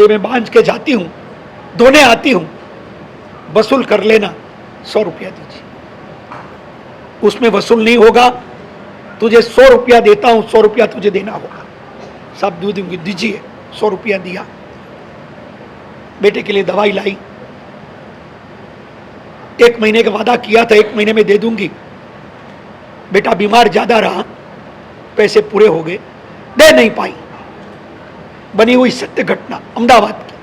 मैं बांझ के जाती हूँ, धोने आती हूँ, वसूल कर लेना, 100 रुपया दीजिए। उसमें वसूल नहीं होगा, तुझे 100 रुपया देता हूँ, 100 रुपया तुझे देना होगा। साहब दे दूंगी, दीजिए। 100 रुपया दिया, बेटे के लिए दवाई लाई। 1 महीने का वादा किया था, 1 महीने में दे दूंगी। बेटा बीमार ज्यादा रहा, पैसे पूरे हो गए, दे नहीं पाई। बनी हुई सत्य घटना अहमदाबाद की।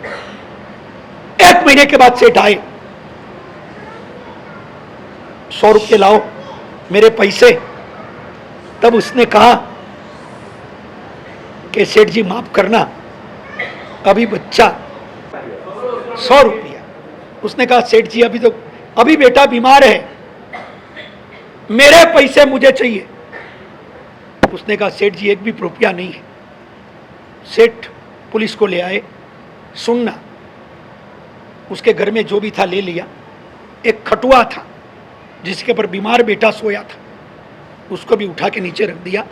1 महीने के बाद सेठ आए, 100 रुपये लाओ मेरे पैसे। तब उसने कहा कि सेठ जी माफ करना, अभी बच्चा 100 रुपया। उसने कहा सेठ जी अभी बेटा बीमार है, मेरे पैसे मुझे चाहिए। उसने कहा सेठ जी 1 भी रुपया नहीं है। सेठ पुलिस को ले आए। सुनना, उसके घर में जो भी था ले लिया। एक खटुआ था जिसके पर बीमार बेटा सोया था, उसको भी उठा के नीचे रख दिया।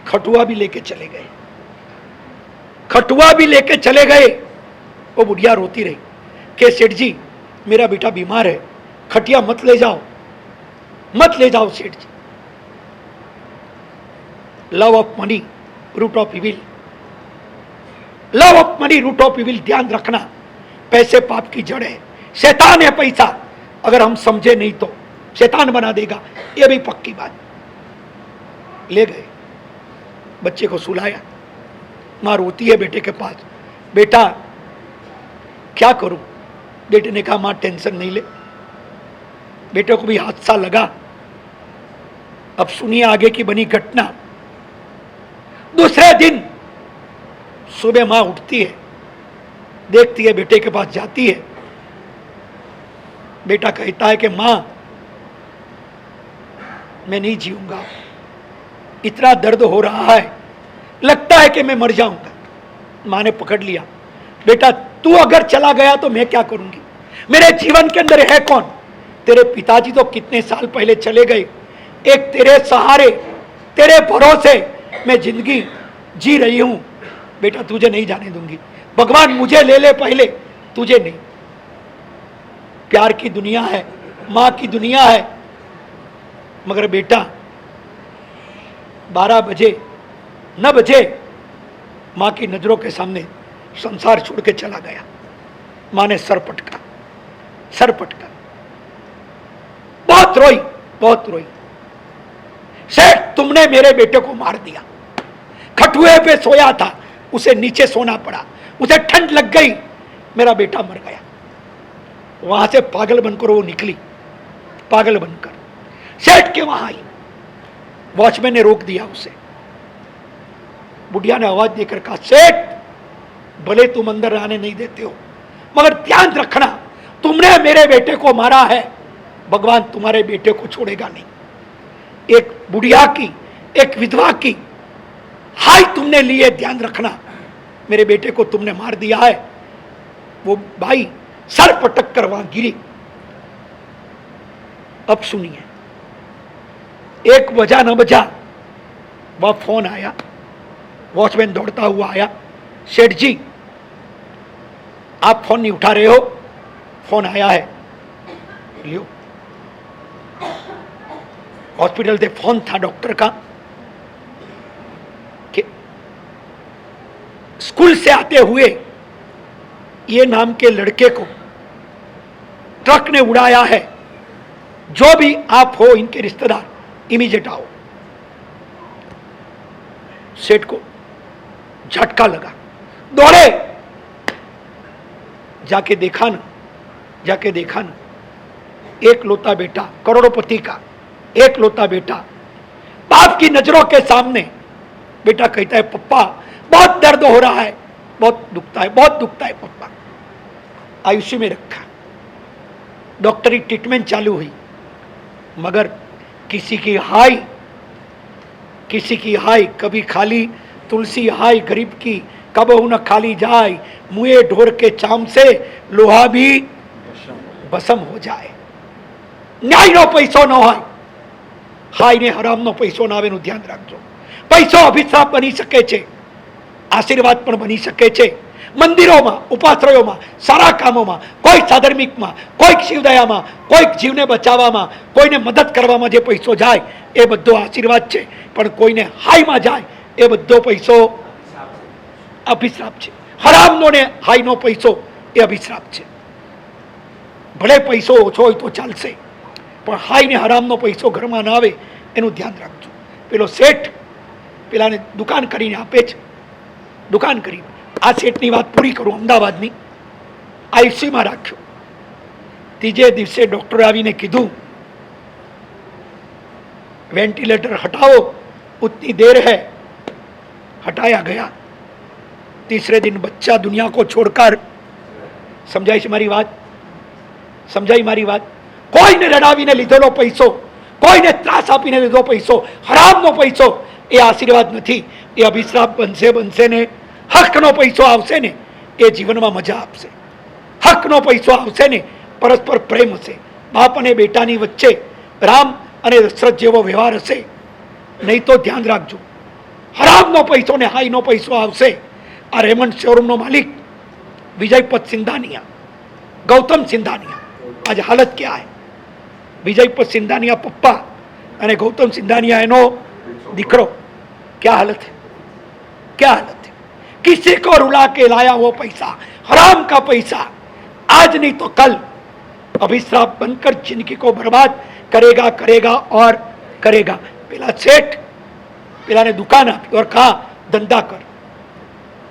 खटुआ भी लेके चले गए। खटुआ भी लेके चले गए। वो बुढ़िया रोती रही कि सेठ जी मेरा बेटा बीमार है, खटिया मत ले जाओ, मत ले जाओ सेठ जी। Love of money root of evil. Love of money root of evil. ध्यान रखना, पैसे पाप की जड़ है। शैतान है पैसा, अगर हम समझे नहीं तो शैतान बना देगा, ये भी पक्की बात। ले गए, बच्चे को सुलाया। मां रोती है बेटे के पास, बेटा क्या करूं? बेटे ने कहा मां टेंशन नहीं ले। बेटे को भी हादसा लगा। अब सुनिए आगे की बनी घटना। दूसरे दिन सुबह मां उठती है, देखती है, बेटे के पास जाती है। बेटा कहता है कि मां मैं नहीं जीऊंगा, इतना दर्द हो रहा है, लगता है कि मैं मर जाऊंगा। मां ने पकड़ लिया, बेटा तू अगर चला गया तो मैं क्या करूंगी? मेरे जीवन के अंदर है कौन? तेरे पिताजी तो कितने साल पहले चले गए, एक तेरे सहारे, तेरे भरोसे मैं जिंदगी जी रही हूं। बेटा तुझे नहीं जाने दूंगी, भगवान मुझे ले ले पहले, तुझे नहीं। प्यार की दुनिया है, मां की दुनिया है। मगर बेटा 12 बजे न बजे मां की नजरों के सामने संसार छोड़ के चला गया। मां ने सर पटका, सर पटका, बहुत रोई, बहुत रोई। सेठ तुमने मेरे बेटे को मार दिया। खटुए पे सोया था, उसे नीचे सोना पड़ा, उसे ठंड लग गई, मेरा बेटा मर गया। वहां से पागल बनकर वो निकली, पागल बनकर सेठ के वहां आई। वॉचमैन ने रोक दिया उसे। बुढ़िया ने आवाज देकर कहा सेठ भले तुम अंदर आने नहीं देते हो, मगर ध्यान रखना तुमने मेरे बेटे को मारा है, भगवान तुम्हारे बेटे को छोड़ेगा नहीं। एक बुढ़िया की, एक विधवा की हाय तुमने लिए, ध्यान रखना मेरे बेटे को तुमने मार दिया है। वो भाई सर पटक कर वहां गिरी। अब सुनिए, एक बजा न बजा वह फोन आया। वॉचमैन दौड़ता हुआ आया, सेठ जी आप फोन नहीं उठा रहे हो, फोन आया है, लियो। हॉस्पिटल से फोन था डॉक्टर का कि स्कूल से आते हुए ये नाम के लड़के को ट्रक ने उड़ाया है, जो भी आप हो इनके रिश्तेदार इमीडिएट आओ। सेठ को झटका लगा, दौड़े, जाके देखा ना, जाके देखा ना, एक लौता बेटा, करोड़पति का एक लौता बेटा बाप की नजरों के सामने बेटा कहता है पप्पा बहुत दर्द हो रहा है, बहुत दुखता है, बहुत दुखता है पप्पा। आईसीयू में रखा, डॉक्टरी ट्रीटमेंट चालू हुई, मगर किसी की हाय कभी खाली तुलसी हाय गरीब की कब न खाली जाए, मुए ढोर के चाम से लोहा भी भस्म हो जाए। न्याय नो पैसो न હોય, હાય ને હરામનો પૈસો ના આવે એનું ધ્યાન રાખજો। પૈસો અભિશાપ બની શકે છે, આશીર્વાદ પણ બની શકે છે। મંદિરોમાં, ઉપાશ્રયોમાં, સારા કામોમાં, કોઈ સાધર્મિકમાં, કોઈક શિવદયામાં, કોઈક જીવને બચાવવામાં, કોઈને મદદ કરવામાં જે પૈસો જાય એ બધો આશીર્વાદ છે, પણ કોઈને હાઈમાં જાય એ બધો પૈસો અભિશ્રાપ છે। હરામનો ને હાઈનો પૈસો એ અભિશ્રાપ છે। ભલે પૈસો ઓછો હોય તો ચાલશે, પણ હાઈ ને હરામનો પૈસો ઘરમાં ના આવે એનું ધ્યાન રાખજો। પેલો શેઠ પેલાને દુકાન કરીને આપે છે, દુકાન કરી, આ શેઠની વાત પૂરી કરું, અમદાવાદની, આઈસીયુમાં રાખ્યો। ત્રીજે દિવસે ડૉક્ટરે આવીને કીધું वेंटिलेटर हटाओ, उतनी देर है, हटाया गया। तीसरे दिन बच्चा दुनिया को छोड़कर, समझाई से मारी बात, समझाई मारी बात, કોઈને રડાવીને લીધેલો પૈસો, કોઈને ત્રાસ આપીને લીધો પૈસો, હરામનો પૈસો એ આશીર્વાદ નથી, એ અભિશ્રાપ બનશે ને હકનો પૈસો આવશે ને એ જીવનમાં મજા આપશે। હકનો પૈસો આવશે ને પરસ્પર પ્રેમ હશે, બાપ અને બેટાની વચ્ચે રામ અને દશરથ જેવો વ્યવહાર હશે। નહીં તો ધ્યાન રાખજો, હરામનો પૈસો ને હાઈનો પૈસો આવશે। આ રેમંડ શોરૂમનો માલિક વિજયપત સિંધાનિયા, ગૌતમ સિંધાનિયા, आज हालत क्या है? विजयपत सिंधानिया पप्पा અને ગૌતમ સિંધાનિયા એનો દીકરો, क्या हालत है, क्या हालत है? किसी को रुला के लाया वो पैसा, हराम का पैसा, आज नहीं तो कल अभिश्राप बनकर जिंदगी को बर्बाद करेगा करेगा और करेगा। पेला सेठ पेला ने दुकान आपी और कहा धंधा कर।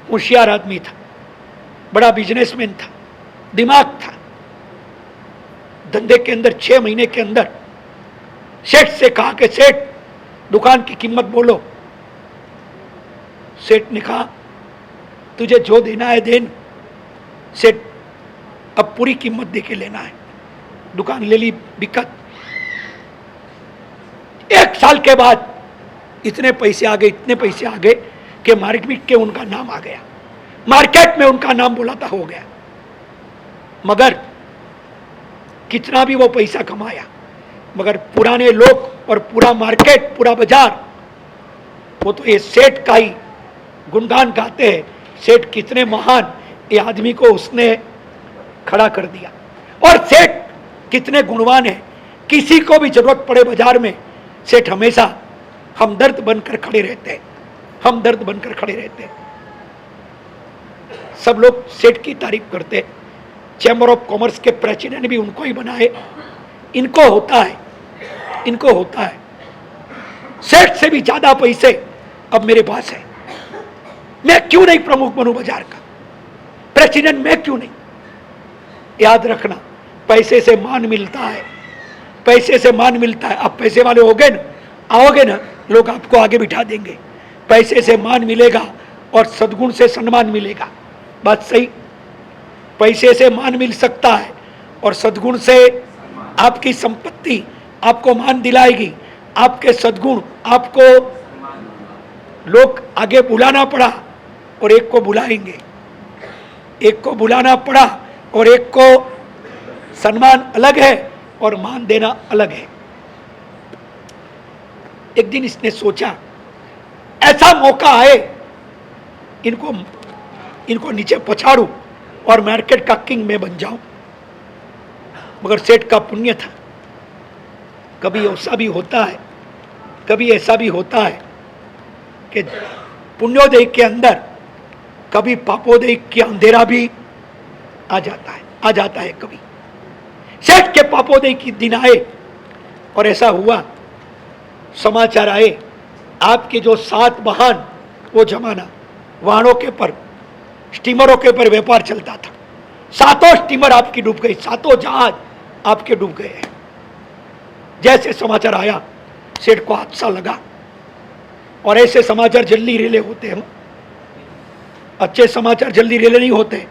होशियार आदमी था, बड़ा बिजनेसमैन था, दिमाग था। धंधे के अंदर 6 महीने के अंदर सेठ से कहा कि सेठ दुकान की कीमत बोलो। सेठ ने कहा तुझे जो देना है देन। सेठ अब पूरी कीमत दे के लेना है। दुकान ले ली, बिकत। 1 साल के बाद इतने पैसे आ गए, इतने पैसे आ गए कि मार्केट के उनका नाम आ गया, मार्केट में उनका नाम बुलाता हो गया। मगर कितना भी वो पैसा कमाया, मगर पुराने लोग और पूरा मार्केट, पूरा बाजार, वो तो ये सेठ का ही गुणगान गाते हैं। सेठ कितने महान, ये आदमी को उसने खड़ा कर दिया। और सेठ कितने गुणवान है, किसी को भी जरूरत पड़े बाजार में सेठ हमेशा हमदर्द बनकर खड़े रहते हैं, हमदर्द बनकर खड़े रहते हैं। सब लोग सेठ की तारीफ करते हैं। चैम्बर ऑफ कॉमर्स के प्रेसिडेंट भी उनको ही बनाए। इनको होता है, इनको होता है, सेठ से भी ज्यादा पैसे अब मेरे पास है, मैं क्यों नहीं प्रमुख बनूं बाजार का, प्रेसिडेंट मैं क्यों नहीं। याद रखना, पैसे से मान मिलता है, पैसे से मान मिलता है। आप पैसे वाले हो गए ना, आओगे ना, लोग आपको आगे बिठा देंगे। पैसे से मान मिलेगा और सद्गुण से सम्मान मिलेगा। बात सही? पैसे से मान मिल सकता है और सद्गुण से आपकी संपत्ति आपको मान दिलाएगी, आपके सद्गुण आपको लोग आगे बुलाना पड़ा और एक को बुलाएंगे, एक को बुलाना पड़ा और एक को सम्मान अलग है और मान देना अलग है। एक दिन इसने सोचा ऐसा मौका आए, इनको नीचे पछाड़ूं और मार्केट का किंग में बन जाऊं। मगर सेठ का पुण्य था। कभी ऐसा भी होता है, कभी ऐसा भी होता है कि पुण्योदय के अंदर कभी पापोदय के अंधेरा भी आ जाता है। कभी सेठ के पापोदय की दिन आए और ऐसा हुआ, समाचार आए आपके जो 7 वाहन, वो जमाना वाहनों के पर, स्टीमरों के ऊपर व्यापार चलता था, 7 स्टीमर आपकी डूब गई, 7 जहाज आपके डूब गए हैं। जैसे समाचार आया सेठ को हादसा लगा और ऐसे समाचार जल्दी रिले होते हैं, अच्छे समाचार जल्दी रिले नहीं होते।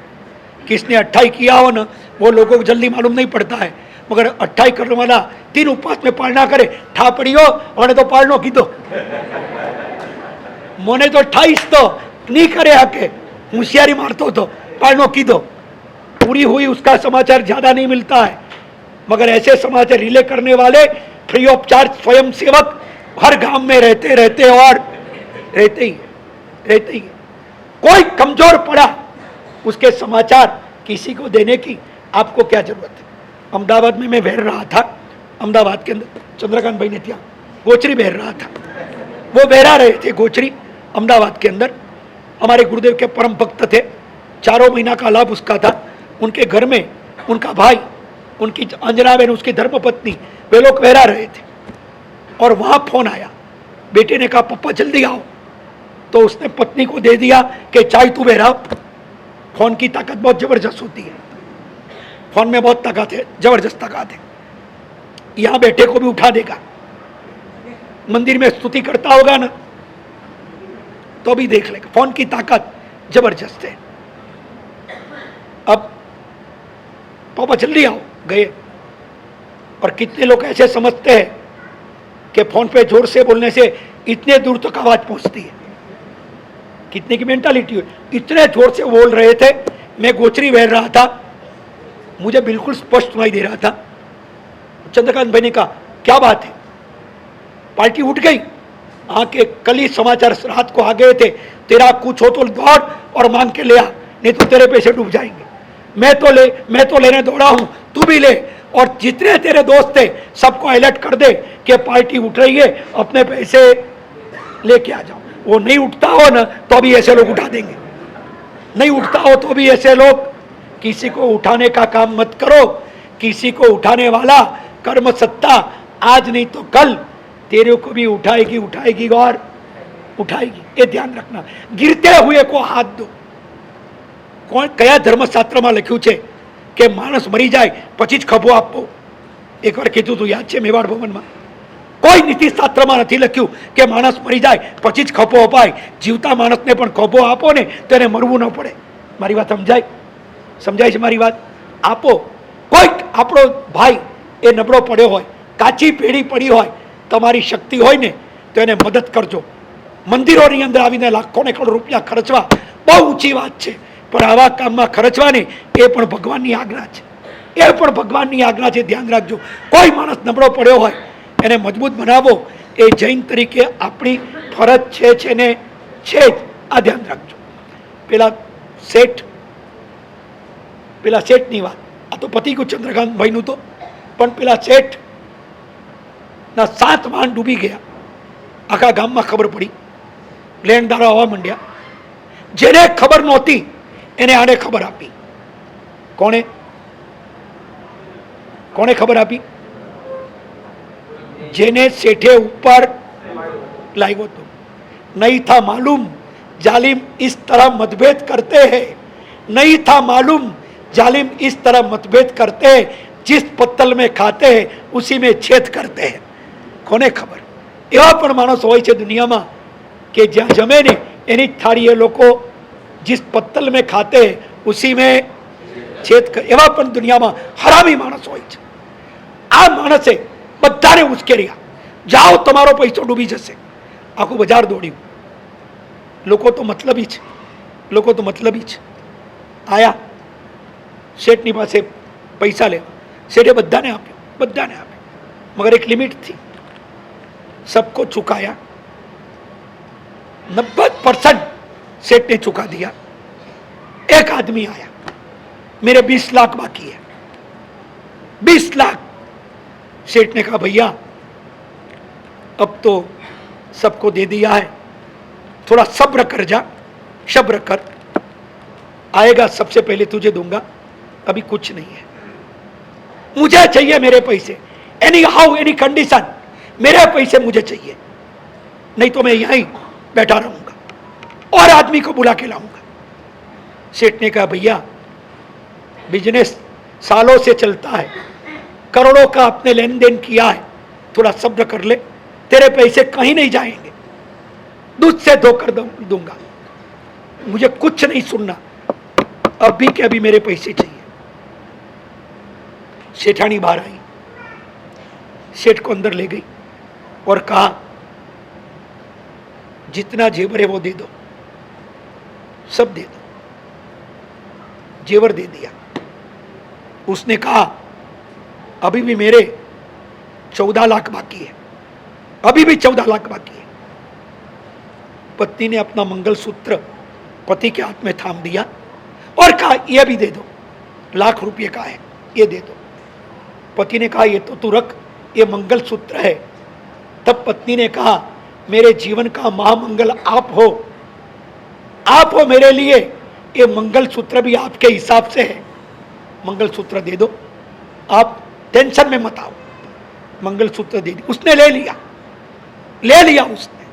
किसने 28 किया हो ना, वो लोगों को जल्दी मालूम नहीं पड़ता है, मगर 28 करने वाला 3 उपवास में पालना करे, ठा पड़ी हो और तो पालनो कीधो मोने तो 28 तो नहीं करे आके होशियारी मारतो तो पालनो कीधो, पूरी हुई उसका समाचार ज्यादा नहीं मिलता है। मगर ऐसे समाचार रिले करने वाले फ्री ऑफ चार्ज स्वयं सेवक हर गांव में रहते और रहते ही कोई कमजोर पड़ा उसके समाचार किसी को देने की आपको क्या जरूरत है। अहमदाबाद में मैं बहर रहा था, अहमदाबाद के अंदर चंद्रकांत भाई ने ત્યાં गोचरी बहर रहा था, वो बहरा रहे थे गोचरी अहमदाबाद के अंदर। हमारे गुरुदेव के परम भक्त थे, 4 महीना का लाभ उसका था। उनके घर में उनका भाई, उनकी अंजना बहन, उसकी धर्मपत्नी, वे लोग बहरा रहे थे और वहां फोन आया। बेटे ने कहा पप्पा जल्दी आओ, तो उसने पत्नी को दे दिया कि चाय तू बहरा। फोन की ताकत बहुत जबरदस्त होती है, फोन में बहुत ताकत है, जबरदस्त ताकत है। यहां बेटे को भी उठा देगा, मंदिर में स्तुति करता होगा ना तो भी देख लेगा, फोन की ताकत जबरदस्त है। अब पापा जल्दी आओ, गए। और कितने लोग ऐसे समझते हैं कि फोन पे जोर से बोलने से इतने दूर तक आवाज पहुंचती है। कितने की मेंटालिटी है, इतने जोर से बोल रहे थे। मैं गोचरी बहर रहा था, मुझे बिल्कुल स्पष्ट सुनाई दे रहा था। चंद्रकांत भाई ने कहा क्या बात है, पार्टी उठ गई? आके कल ही समाचार रात को आ गए थे, तेरा कुछ हो तो दौड़ और मांग के ले आ, नहीं तो तेरे पैसे डूब जाएंगे। मैं तो लेने दौड़ा हूं, तू भी ले, और जितने तेरे दोस्त थे सबको अलर्ट कर दे कि पार्टी उठ रही है, अपने पैसे लेके आ जाओ। वो नहीं उठता हो ना तो भी ऐसे लोग उठा देंगे, नहीं उठता हो तो भी ऐसे लोग। किसी को उठाने का काम मत करो, किसी को उठाने वाला कर्म सत्ता आज नहीं तो कल तेरे को भी उठाएगी और उठाएगी, ये ध्यान रखना। गिरते हुए को हाथ दो। कोण कया धर्मशास्त्र में लख्યું છે કે માણસ મરી જાય પછી જ ખભો આપવો? એકવાર કીધું તું, યાદ છે મેવાડ ભવનમાં? કોઈ નીતિશાસ્ત્રમાં નથી લખ્યું કે માણસ મરી જાય પછી જ ખભો અપાય। જીવતા માણસને પણ ખભો આપો ને તો એને મરવું ન પડે। મારી વાત સમજાય છે મારી વાત? આપો। કોઈ આપણો ભાઈ એ નબળો પડ્યો હોય, કાચી પેઢી પડી હોય, તમારી શક્તિ હોય ને તો એને મદદ કરજો। મંદિરોની અંદર આવીને લાખો ને કરોડ રૂપિયા ખર્ચવા બહુ ઊંચી વાત છે, પણ આવા કામમાં ખર્ચવાની એ પણ ભગવાનની આજ્ઞા છે, એ પણ ભગવાનની આજ્ઞા છે, ધ્યાન રાખજો। કોઈ માણસ નબળો પડ્યો હોય એને મજબૂત બનાવો, એ જૈન તરીકે આપણી ફરજ છે ને છે જ, આ ધ્યાન રાખજો। પેલા શેઠની વાત, આ તો પતી ગયું ચંદ્રકાંત ભાઈનું તો, પણ પેલા શેઠના 7 વાહન ડૂબી ગયા, આખા ગામમાં ખબર પડી, લેણદારો આવવા માંડ્યા। જેને ખબર નહોતી એને આને ખબર આપી। કોણે ખબર આપી? જેને શેઠે ઉપર લાગ્યો હતો। नहीं था मालूम जालिम इस तरह मतभेद करते हैं, नहीं था मालूम जालिम इस तरह मतभेद करते हैं, जिस पत्तल में खाते हैं उसी में छेद करते हैं। कोने खबर? एवा पण माणस होय छे दुनियामां के ज्यां जमे ने एनी थाळी ए लोको जिस पत्तल में खाते हैं उसी में छेद कर, एवा पण दुनियामां हरामी माणस होय छे। आ माणसे बधाने उश्केर्या, जाओ तमारो पैसो डूबी जशे। आखुं बजार दौड्युं, लोको तो मतलबी छे, लोको तो मतलबी छे। आया શેઠની પાસે પૈસા લેવા, શેઠે બધાને આપ્યો, મગર એક લિમિટ थी, सबको चुकाया। 90% सेठ ने चुका दिया। एक आदमी आया, मेरे 20 लाख बाकी है, 20 लाख। सेठ ने कहा भैया अब तो सबको दे दिया है, थोड़ा सब्र कर जा, सब्र कर, आएगा सबसे पहले तुझे दूंगा, अभी कुछ नहीं है, मुझे चाहिए मेरे पैसे, एनी हाउ एनी कंडीशन मेरे पैसे मुझे चाहिए, नहीं तो मैं यहीं बैठा रहूंगा और आदमी को बुला के लाऊंगा। सेठ ने कहा भैया बिजनेस सालों से चलता है, करोड़ों का आपने लेन देन किया है, थोड़ा सब्र कर ले, तेरे पैसे कहीं नहीं जाएंगे। दूध से धोकर दूंगा, मुझे कुछ नहीं सुनना, अभी के अभी मेरे पैसे चाहिए। सेठानी बाहर आई, सेठ को अंदर ले गई और कहा जितना जेवर है वो दे दो, सब दे दो। जेवर दे दिया। उसने कहा अभी भी मेरे 14 लाख बाकी है, अभी भी 14 लाख बाकी है। पत्नी ने अपना मंगलसूत्र पति के हाथ में थाम दिया और कहा यह भी दे दो, लाख रुपये का है, ये दे दो। पति ने कहा ये तो तू रख, ये मंगलसूत्र है। तब पत्नी ने कहा मेरे जीवन का महामंगल आप हो मेरे लिए, ये मंगलसूत्र भी आपके हिसाब से है, मंगलसूत्र दे दो, आप टेंशन में मत आओ। मंगलसूत्र दे दिया, उसने ले लिया उसने,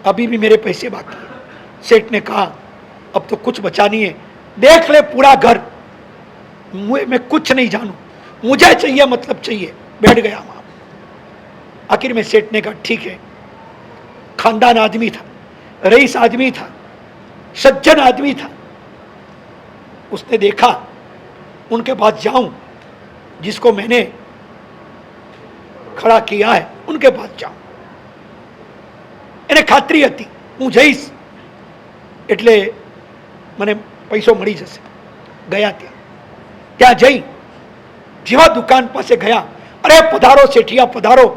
अभी भी मेरे पैसे बाकी है। सेठ ने कहा अब तो कुछ बचा नहीं है, देख ले पूरा घर, मैं कुछ नहीं जानू, मुझे चाहिए मतलब चाहिए। बैठ गया वहां। आखिर में सेठ ने कहा ठीक है, खानदान आदमी था, रईस आदमी था, सज्जन आदमी था। उसने देखा उनके पास जाऊं, जिसको मैंने खड़ा किया है उनके पास जाऊं, એને ખાતરી હતી હું જઈશ એટલે મને પૈસો મળી જશે। ગયા ત્યાં જઈ જેવા દુકાન પાસે ગયા, અરે પધારો શેઠિયા પધારો,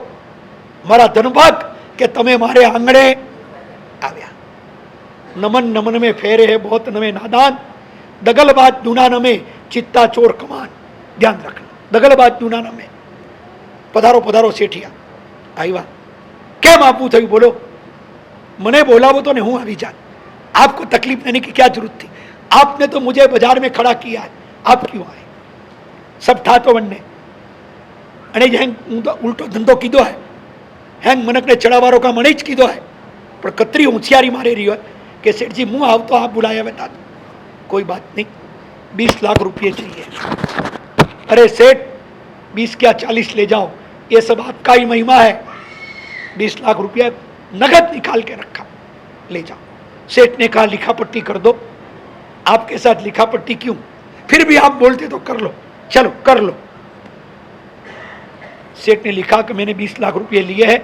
મારા ધનભાગ કે તમે મારે આંગણે આવ્યા। नमन नमन में फेरे है बहुत नमे नादान, दगलबाज दूना नमे चित्ता चोर कमान। ध्यान रखना, दगलबाज दूना नमे। पधारो पधारो सेठिया। आईवा केम आपू थयु बोलो, मने बोलावो तो ने हूँ आवी जात, आपको तकलीफ देने की क्या जरूरत थी, आपने तो मुझे बाजार में खड़ा किया है, आप क्यों आए। सब था तो वन्ने अने हेंग हूँ तो उल्टो धंधो कीधो है, हेंग मनक ने चढ़ावारो का मने ज कीधो है, पर कतरी होशियारी मारे रही है कि सेठ जी मुँह आवतो आप बुलाया बता दो। कोई बात नहीं, 20 लाख रुपये चाहिए। अरे सेठ 20 क्या 40 ले जाओ, ये सब आपका ही महिमा है। 20 लाख रुपया नगद निकाल के रखा, ले जाओ। सेठ ने कहा लिखा पट्टी कर दो। आपके साथ लिखा पट्टी क्यों, फिर भी आप बोलते तो कर लो, चलो कर लो। सेठ ने लिखा कि मैंने 20 लाख रुपये लिए हैं,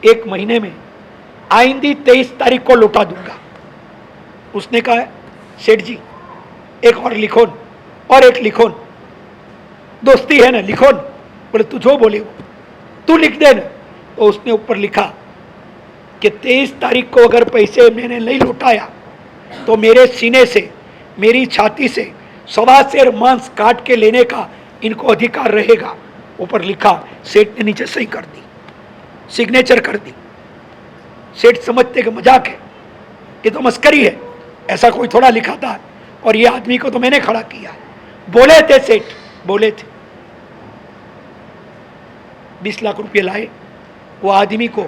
1 महीने में आइंदी 23 तारीख को लौटा दूंगा। उसने कहा सेठ जी एक और लिखो न, और एक लिखो न, दोस्ती है ना, लिखो न। बोले तू जो बोले वो तू लिख दे न। तो उसने ऊपर लिखा कि 23 तारीख को अगर पैसे मैंने नहीं लौटाया तो मेरे सीने से, मेरी छाती से 1.25 सेर मांस काट के लेने का इनको अधिकार रहेगा। ऊपर लिखा। सेठ ने नीचे सही कर दी, सिग्नेचर कर दी। सेठ समझते कि मजाक है, ये तो मस्करी है, ऐसा कोई थोड़ा लिखा था, और ये आदमी को तो मैंने खड़ा किया। बोले थे सेठ, बोले थे। 20 लाख रुपये लाए, वो आदमी को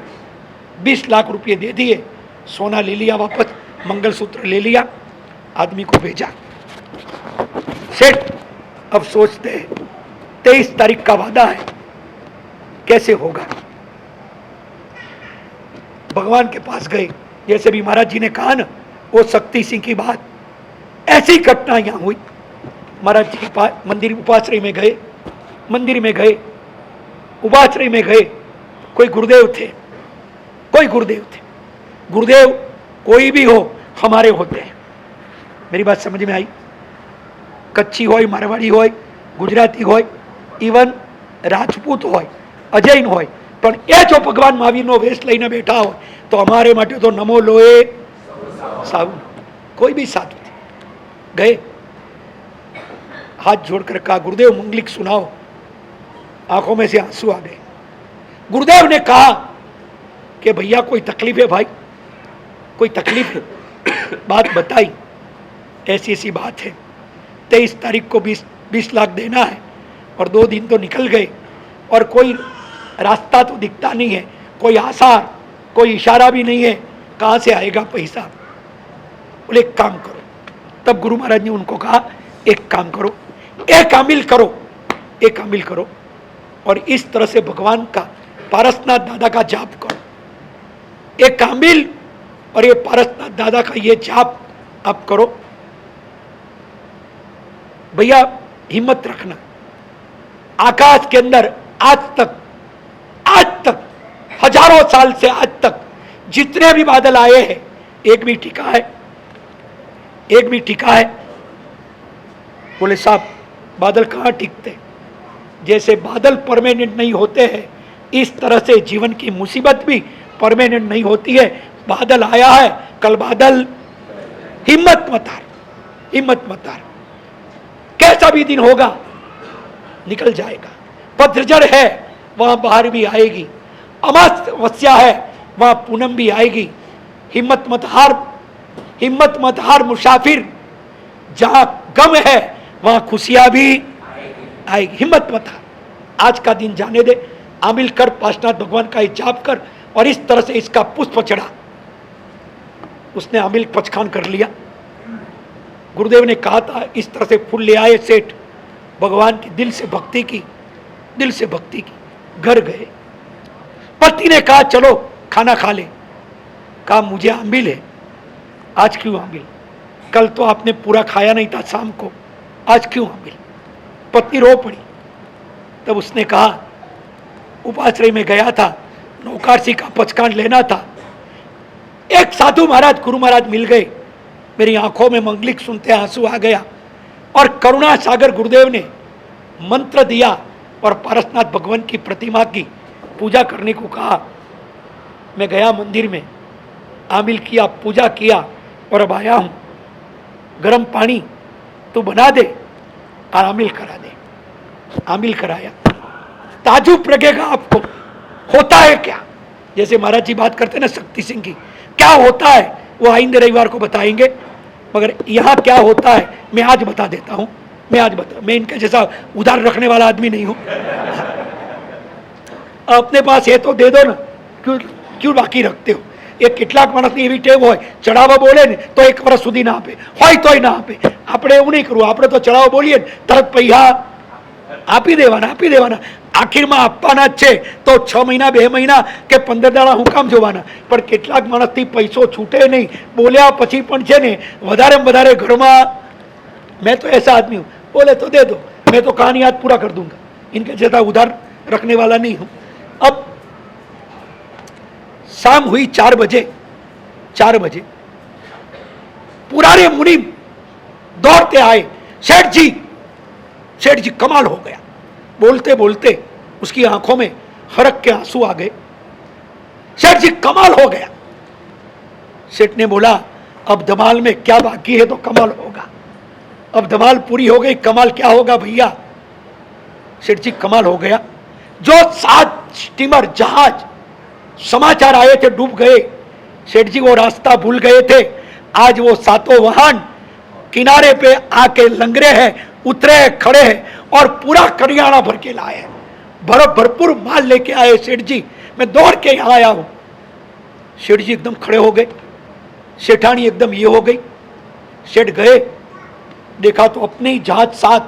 20 लाख रुपये दे दिए, सोना ले लिया वापस, मंगलसूत्र ले लिया, आदमी को भेजा। सेठ अब सोचते हैं 23 तारीख का वादा है, कैसे होगा। भगवान के पास गए, जैसे भी महाराज जी ने कहा ना, वो शक्ति सिंह की बात, ऐसी घटना यहां हुई। महाराज जी के पास मंदिर उपाश्रय में गए, मंदिर में गए, उपाश्रय में गए, कोई गुरुदेव थे, कोई गुरुदेव थे। गुरुदेव कोई भी हो हमारे होते हैं। मेरी बात समझ में आई। कच्छी होय, मारवाड़ी होय, गुजराती होय, इवन राजपूत होय, अजैन होय, પણ એ જો ભગવાન મહાવીરનો વેશ લઈને બેઠા હોય તો અમારે માટે તો નમો લોએ સાધુ, कोई भी साधु थे। गए, हाथ जोड़कर कहा गुरुदेव मंगलिक सुनाओ। आंखों में से आंसू आ गए। गुरुदेव ने कहा कि भैया कोई तकलीफ है भाई, कोई तकलीफ है, बात बताई। ऐसी ऐसी बात है, 23 तारीख को 20 लाख देना है, और 2 दिन तो निकल गए और कोई रास्ता तो दिखता नहीं है, कोई आसार, कोई इशारा भी नहीं है, कहाँ से आएगा पैसा। बोले एक काम करो। तब गुरु महाराज ने उनको कहा एक काम करो, एक अमिल करो, एक अमिल करो, और इस तरह से भगवान का, पारसनाथ दादा का जाप करो। एक कामिल और ये पारसनाथ दादा का ये जाप आप करो। भैया हिम्मत रखना, आकाश के अंदर आज तक हजारों साल से आज तक जितने भी बादल आए हैं, एक भी टिका है? एक भी टिका है? बोले साहब बादल कहां टिकते? जैसे बादल परमानेंट नहीं होते हैं, इस तरह से जीवन की मुसीबत भी परमानेंट नहीं होती है। बादल आया है, कल बादल, हिम्मत मत हार, हिम्मत मत हार। कैसा भी दिन होगा निकल जाएगा। पतझड़ है वहां बाहर भी आएगी, अमावस्या है वहां पूनम भी आएगी। हिम्मत मत हार, हिम्मत मत हार मुसाफिर, जहां गम है वहां खुशियां भी आएगी। हिम्मत मत हार। आज का दिन जाने दे, आमिल कर, पार्श्वनाथ भगवान का जाप कर और इस तरह से इसका पुष्प चढ़ा। उसने आमिल पचखान कर लिया। गुरुदेव ने कहा था इस तरह से फूल ले आए सेठ, भगवान की दिल से भक्ति की, दिल से भक्ति की। घर गए, पति ने कहा चलो खाना खा ले। कहा मुझे आमिल है। आज क्यों आमिल? कल तो आपने पूरा खाया नहीं था शाम को, आज क्यों आमिल? पत्नी रो पड़ी। तब उसने कहा उपाश्रय में गया था, नौकारसी का पचकान लेना था। एक साधु महाराज, गुरु महाराज मिल गए। मेरी आंखों में मंगलिक सुनते आंसू आ गया और करुणा सागर गुरुदेव ने मंत्र दिया और पारसनाथ भगवान की प्रतिमा की पूजा करने को कहा। मैं गया मंदिर में, आमिल किया, पूजा किया और अब आया हूं। गर्म पानी तो बना दे और आमिल करा दे। आमिल कराया। ताजुब लगेगा आपको, होता है क्या? जैसे महाराज जी बात करते हैं ना शक्ति सिंह की, क्या होता है वो आइंदे रविवार को बताएंगे, मगर यहाँ क्या होता है मैं आज बता देता हूँ। मैं इनके जैसा उधार रखने वाला आदमी नहीं हूँ। अपने पास है तो दे दो ना, क्यों बाकी रखते हो? एक કેટલાક માણસની એવી ટેવ હોય, ચડાવવા બોલે ને તો એક વર્ષ સુધી ના આપે, હોય તોય ના આપે। આપણે એવું નહીં કરવું, આપણે તો ચડાવવા બોલીએ તરત પૈસા આપી દેવાના। આખીરમાં આપવાના જ છે તો 6 મહિના 2 મહિના કે 15 દાડા હું કામ જોવાના? પણ કેટલાક માણસથી પૈસો છૂટે નહીં, બોલ્યા પછી પણ છે ને વધારે ઘરમાં। मैं तो ऐसा आदमी हूँ, बोले तो दे दो, मैं तो कहानी आज पूरा कर दूंगा। इनके जैसा उधार रखने वाला नहीं हूँ। अब शाम हुई 4 बजे पुराने मुनि दौड़ते आए। सेठ जी कमाल हो गया। बोलते बोलते उसकी आंखों में हरक के आंसू आ गए। सेठ जी कमाल हो गया। सेठ ने बोला अब धमाल में क्या बाकी है तो कमाल होगा। अब धमाल पूरी हो गई, कमाल क्या होगा भैया? सेठ जी कमाल हो गया। जो 7 स्टीमर जहाज समाचार आए थे डूब गए, सेठ जी वो रास्ता भूल गए थे। आज वो 7 वाहन किनारे पे आके लंगरे हैं, उतरे खड़े हैं और पूरा करियाना भर के लाए हैं। भरपूर माल लेके आए सेठ जी। मैं दौड़ के यहां आया हूं। सेठ जी एकदम खड़े हो गए, सेठानी एकदम ये हो गई। सेठ गए, देखा तो अपने ही जहाज 7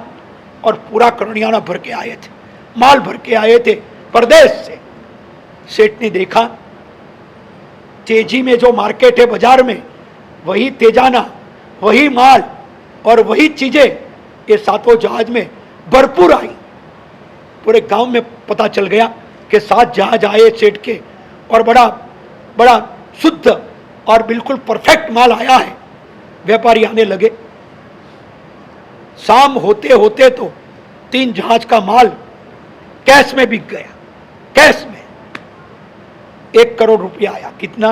और पूरा करियाना भर के आए थे, माल भर के आए थे परदेश से। सेठ ने देखा तेजी में जो मार्केट है बाजार में, वही तेजाना, वही माल और वही चीजें ये 7 जहाज में भरपूर आई। पूरे गांव में पता चल गया कि 7 जहाज आए सेठ के और बड़ा शुद्ध और बिल्कुल परफेक्ट माल आया है। व्यापारी आने लगे। शाम होते होते तो 3 जहाज का माल कैश में बिक गया। कैश में 1 करोड़ रुपया आया। कितना?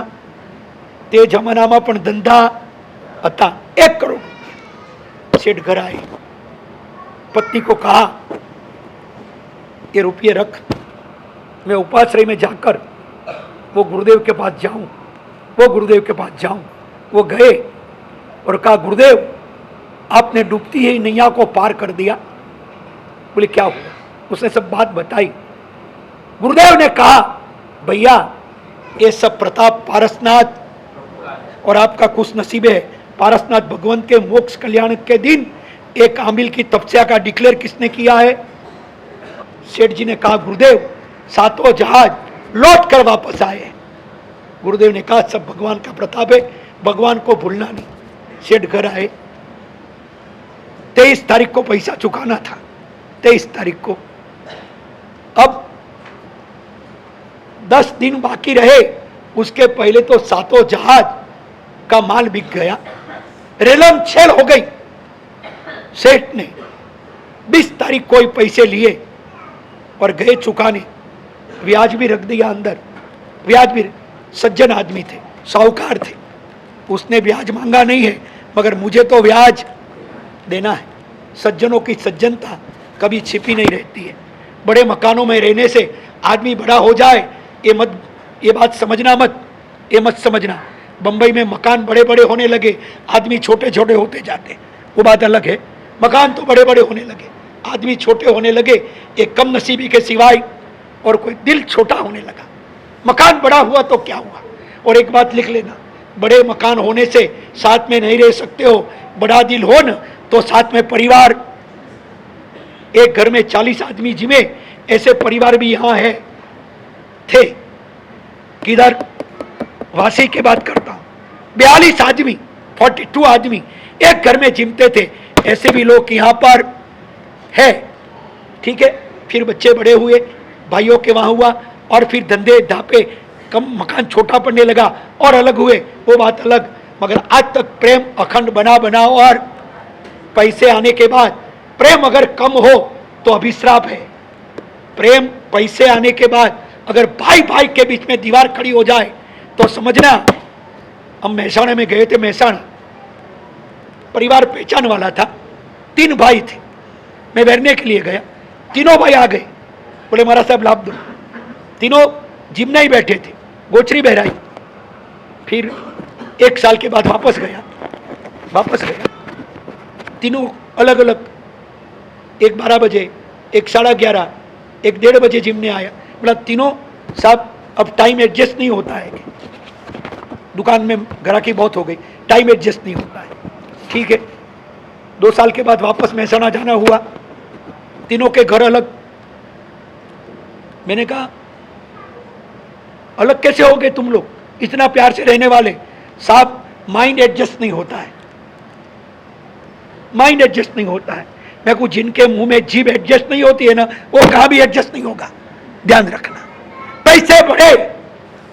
ते जमानाમાં પણ ધંધા હતા। 1 करोड़ रुपया। सेठ घर आए, पत्नी को कहा ये रुपये रख, मैं उपाश्रय में जाकर वो गुरुदेव के पास जाऊं। वो गए और कहा गुरुदेव आपने डूबती ही नैया को पार कर दिया। बोले क्या हुआ? उसने सब बात बताई। गुरुदेव ने कहा भैया ये सब प्रताप पारसनाथ और आपका खुश नसीब है। पारसनाथ भगवान के मोक्ष कल्याण के दिन एक आमिल की तपस्या का डिक्लेयर किसने किया है? सेठ जी ने कहा गुरुदेव 7 जहाज लौट कर वापस आए। गुरुदेव ने कहा सब भगवान का प्रताप है, भगवान को भूलना नहीं। सेठ घर आए, 23 तारीख को पैसा चुकाना था, 23 तारीख को। अब 10 दिन बाकी रहे, उसके पहले तो 7 जहाज का माल बिक गया, रेलम छेल हो गई। सेठ ने 20 तारीख को ही पैसे लिए और गए चुकाने, ब्याज भी रख दिया अंदर। ब्याज भी, सज्जन आदमी थे, साहूकार थे, उसने ब्याज मांगा नहीं है, मगर मुझे तो ब्याज देना है। सज्जनों की सज्जनता कभी छिपी नहीं रहती है। बड़े मकानों में रहने से आदमी बड़ा हो जाए, ये बात समझना मत, ये मत समझना। बंबई में मकान बड़े बड़े होने लगे, आदमी छोटे छोटे होते जाते, वो बात अलग है। मकान तो बड़े बड़े होने लगे, आदमी छोटे होने लगे, एक कम नसीबी के सिवाय और कोई दिल छोटा होने लगा। मकान बड़ा हुआ तो क्या हुआ। और एक बात लिख लेना, बड़े मकान होने से साथ में नहीं रह सकते हो, बड़ा दिल हो न तो साथ में परिवार, एक घर में 40 आदमी जिमे, ऐसे परिवार भी यहाँ है थे। किधर वासी की बात करता हूँ, 42 आदमी, 42 आदमी एक घर में जिमते थे, ऐसे भी लोग यहाँ पर है। ठीक है, फिर बच्चे बड़े हुए, भाइयों के वहाँ हुआ, और फिर धंधे धापे, कम मकान छोटा पड़ने लगा और अलग हुए, वो बात अलग। मगर आज तक प्रेम अखंड बना और पैसे आने के बाद प्रेम अगर कम हो तो अभिश्राप है। प्रेम पैसे आने के बाद अगर भाई भाई के बीच में दीवार खड़ी हो जाए तो समझना। हम महसाणा में गए थे, महसाणा परिवार पहचान वाला था, 3 भाई थे, मैं बैठने के लिए गया, तीनों भाई आ गए, बोले महाराज साहब लाभ दो। तीनों जिम ही बैठे थे, गोचरी बहराई। फिर 1 साल के बाद वापस गया, तीनों अलग अलग, एक 12 बजे, एक 11:30, एक 1:30 बजे जिमने आया। बोला तीनों साहब अब टाइम एडजस्ट नहीं होता है, दुकान में ग्राहकी बहुत हो गई, टाइम एडजस्ट नहीं होता है। ठीक है, 2 साल के बाद वापस महसाणा जाना हुआ, तीनों के घर अलग। मैंने कहा अलग कैसे हो गए तुम लोग, इतना प्यार से रहने वाले? साहब माइंड एडजस्ट नहीं होता है, माइंड एडजस्ट नहीं होता है। मैं को जिनके मुंह में जीभ एडजस्ट नहीं होती है ना, वो कहाँ भी एडजस्ट नहीं होगा, ध्यान रखना। पैसे बढ़े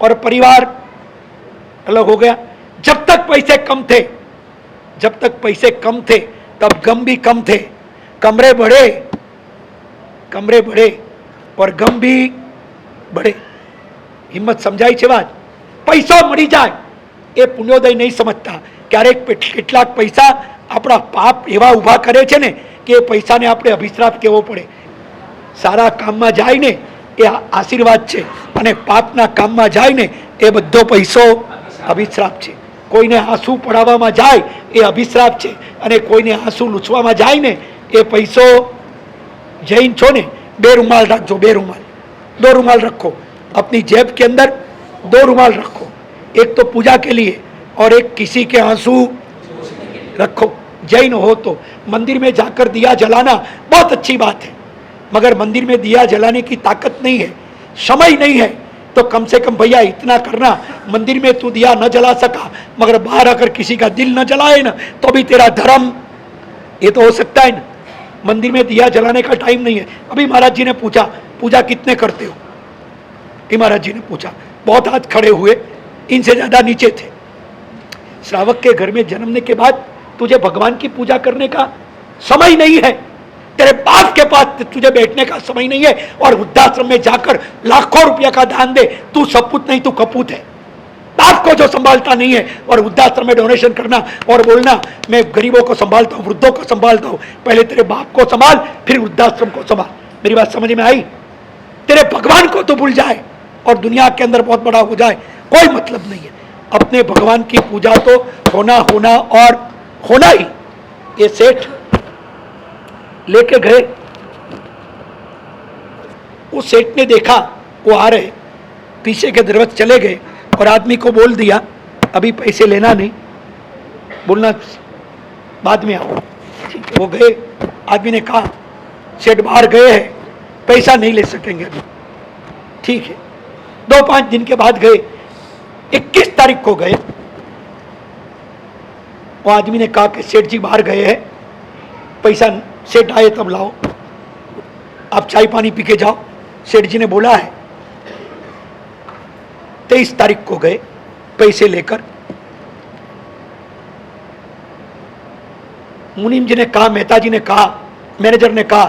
और परिवार अलग हो गया। जब तक पैसे कम थे तब गम भी कम थे। कमरे बढ़े और गम भी बढ़े। हिम्मत समझाई छे बात। पैसो मળી જાય એ પુણ્યોદય નહીં સમજતા। ક્યારેક કેટલાક પૈસા આપણા પાપ એવા ઊભા કરે છે ને કે એ પૈસાને આપણે અભિશ્રાપ કહેવો પડે। સારા કામમાં જાય ને એ આશીર્વાદ છે, અને પાપના કામમાં જાય ને એ બધો પૈસો અભિશ્રાપ છે। કોઈને આંસુ પડાવવામાં જાય એ અભિશ્રાપ છે, અને કોઈને આંસુ લૂછવામાં જાય ને એ પૈસો। જૈન છો ને, 2 રૂમાल रखो, 2 रूमाल रखो अपनी जेब के अंदर, 2 रूमाल रखो, एक तो पूजा के लिए और एक किसी के आंसू रखो। जैन हो तो मंदिर में जाकर दिया जलाना बहुत अच्छी बात है, मगर मंदिर में दिया जलाने की ताकत नहीं है, समय नहीं है, तो कम से कम भैया इतना करना। मंदिर में तू दिया न जला सका, मगर बाहर अगर किसी का दिल न जलाए ना तो भी तेरा धर्म, ये तो हो सकता है ना। मंदिर में दिया जलाने का टाइम नहीं है। अभी महाराज जी ने पूछा पूजा कितने करते हो, महाराज जी ने पूछा, बहुत हाथ खड़े हुए, इनसे ज्यादा नीचे थे। श्रावक के घर में जन्मने के बाद तुझे भगवान की पूजा करने का समय नहीं है, तेरे बाप के पास तुझे बैठने का समय नहीं है, और वृद्धाश्रम में जाकर लाखों रुपया का दान दे, तू सपूत नहीं तू कपूत है। बाप को जो संभालता नहीं है और वृद्धाश्रम में डोनेशन करना और बोलना मैं गरीबों को संभालता हूँ, वृद्धों को संभालता हूँ। पहले तेरे बाप को संभाल, फिर वृद्धाश्रम को संभाल। मेरी बात समझ में आई? तेरे भगवान को तो भूल जाए और दुनिया के अंदर बहुत बड़ा हो जाए, कोई मतलब नहीं है। अपने भगवान की पूजा तो होना और होना ही। ये सेठ लेके गए, उस सेठ ने देखा वो आ रहे, पीछे के दरवाजे चले गए और आदमी को बोल दिया अभी पैसे लेना नहीं, बोलना बाद में आओ। ठीक है, वो गए। आदमी ने कहा सेठ बाहर गए हैं, पैसा नहीं ले सकेंगे अभी। ठीक है, 2-5 दिन के बाद गए, 21 तारीख को गए। वो आदमी ने कहा कि सेठ जी बाहर गए हैं, पैसा सेठ आए तब लाओ, आप चाय पानी पी के जाओ। सेठ जी ने बोला है। 23 तारीख को गए पैसे लेकर। मुनीम जी ने कहा, मेहता जी ने कहा, मैनेजर ने कहा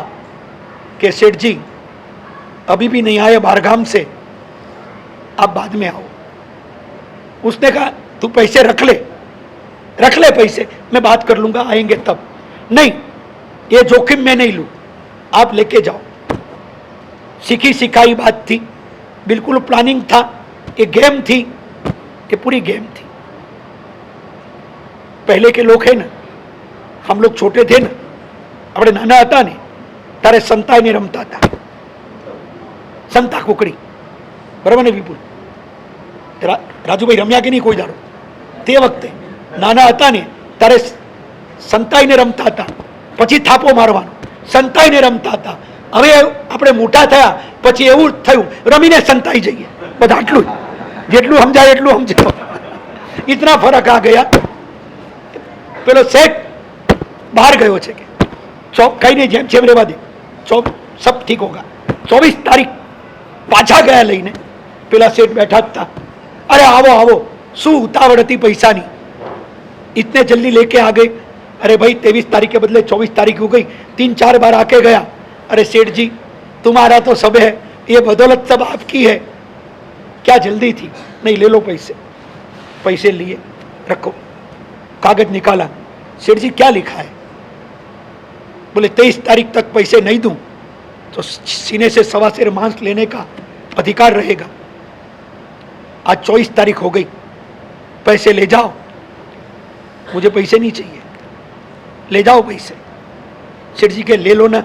कि सेठ जी अभी भी नहीं आए बारगाम से, आप बाद में आओ। उसने कहा तू पैसे रख ले पैसे, मैं बात कर लूंगा, आएंगे तब। नहीं, ये जोखिम मैं नहीं लूं, आप लेके जाओ। सीखी सिखाई बात थी, बिल्कुल प्लानिंग था, ये गेम थी, ये पूरी गेम थी। पहले के लोग है ना, हम लोग छोटे थे ना, अपने नाना હતા ને તારે સંતાઈને રમતા હતા, સંતા કુકડી, બરાબર ને વિપુલ? રાજુભાઈ રમ્યા કે નહીં કોઈ દાડો? તે વખતે નાના હતા ને ત્યારે સંતાઈને રમતા હતા, પછી થાપો મારવાનો, સંતાઈને રમતા હતા। હવે આપણે મોટા થયા પછી એવું થયું રમીને સંતાઈ જઈએ, બધા આટલું જેટલું સમજાય એટલું સમજાવો, इतना फर्क आ गया। પેલો સેટ બહાર ગયો છે કે કઈ નહીં, જેમ જેમ રેવા દે, सब ठीक होगा। 24 तारीख પાછા ગયા લઈને। પેલા સેठ बैठा था, अरे आवो आवो, शू उतावड़ थी पैसा नहीं, इतने जल्दी लेके आ गए? अरे भाई 23 तारीख के बदले 24 तारीख हो गई, 3-4 बार आके गया। अरे सेठ जी तुम्हारा तो सब है, ये बदौलत सब आपकी है, क्या जल्दी थी? नहीं ले लो पैसे। पैसे लिए, रखो। कागज निकाला, सेठ जी क्या लिखा है? बोले 23 तारीख तक पैसे नहीं दूं तो सीने से सवा सेर मांस लेने का अधिकार रहेगा। आज 24 तारीख हो गई, पैसे ले जाओ। मुझे पैसे नहीं चाहिए, ले जाओ पैसे। सेठ जी के ले लो ना,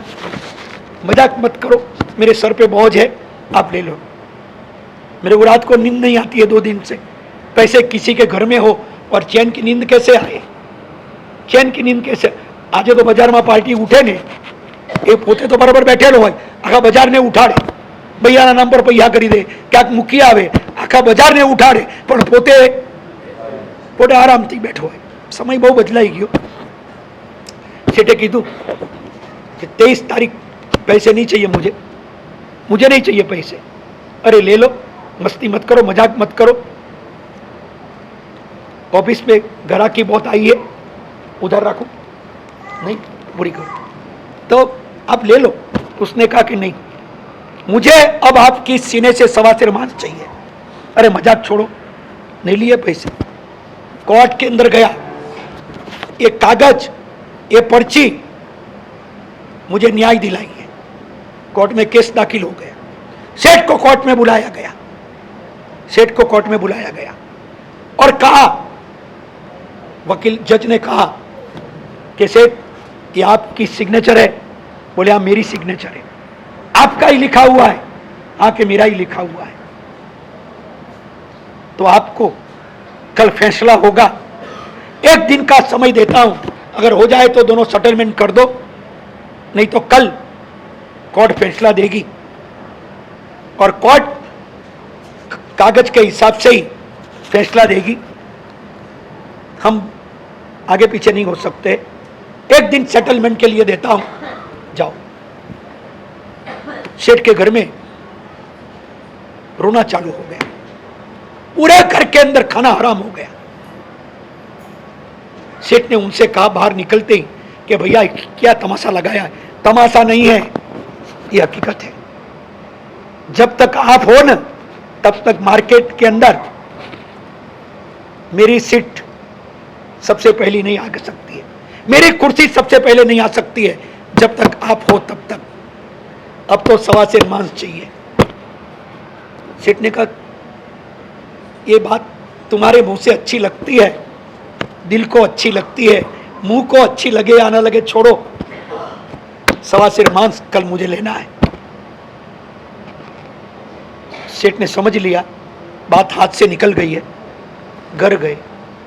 मजाक मत करो, मेरे सर पे बोझ है, आप ले लो। मेरे को रात को नींद नहीं आती है 2 दिन से। पैसे किसी के घर में हो और चैन की नींद कैसे आए? चैन की नींद कैसे? आज तो बाजार में पार्टी उठे ने, એ પોતે તો બરાબર બેઠેલો હોય, આખા બજારને ઉઠાડે, ભૈયાના નામ પર પૈસા કરી દે, ક્યાંક મૂકી આવે, આખા બજારને ઉઠાડે, પણ પોતે પોતે આરામથી બેઠો હોય। સમય બહુ બદલાઈ ગયો। શેઠે કીધું કે 23 तारीख पैसे नहीं चाहिए मुझे, मुझे नहीं चाहिए पैसे। अरे ले लो, मस्ती मत करो, मजाक मत करो। ऑफिस में ग्राहकी बहुत आई है, उधर रखो, नहीं पूरी करो तो आप ले लो। उसने कहा कि नहीं, मुझे अब आपकी सीने से सवा सेर मांस चाहिए। अरे मजाक छोड़ो, नहीं लिए पैसे। कोर्ट के अंदर गया, ये कागज, ये पर्ची मुझे न्याय दिलाई है। कोर्ट में केस दाखिल हो गया। सेठ को कोर्ट में बुलाया गया, सेठ को कोर्ट में बुलाया गया और कहा, वकील जज ने कहा कि सेठ ये आपकी सिग्नेचर है? बोले हाँ मेरी सिग्नेचर है। आपका ही लिखा हुआ है? हाँ कि मेरा ही लिखा हुआ है। तो आपको कल फैसला होगा, 1 दिन का समय देता हूं, अगर हो जाए तो दोनों सेटलमेंट कर दो, नहीं तो कल कोर्ट फैसला देगी और कोर्ट कागज के हिसाब से ही फैसला देगी। हम आगे पीछे नहीं हो सकते। 1 दिन सेटलमेंट के लिए देता हूं, जाओ। सेठ के घर में रोना चालू हो गया, पूरे घर के अंदर खाना हराम हो गया। सेठ ने उनसे कहा बाहर निकलते ही कि भैया क्या तमाशा लगाया है? तमाशा नहीं है, ये हकीकत है। जब तक आप हो न तब तक मार्केट के अंदर मेरी सीट सबसे पहली नहीं आ सकती है, मेरी कुर्सी सबसे पहले नहीं आ सकती है जब तक आप हो तब तक। अब तो सवा सेर मांस चाहिए। सेठ ने कहा ये बात तुम्हारे मुंह से अच्छी लगती है, दिल को अच्छी लगती है, मुंह को अच्छी लगे या ना लगे छोड़ो, सवा सेर मांस कल मुझे लेना है। सेठ ने समझ लिया बात हाथ से निकल गई है। घर गए,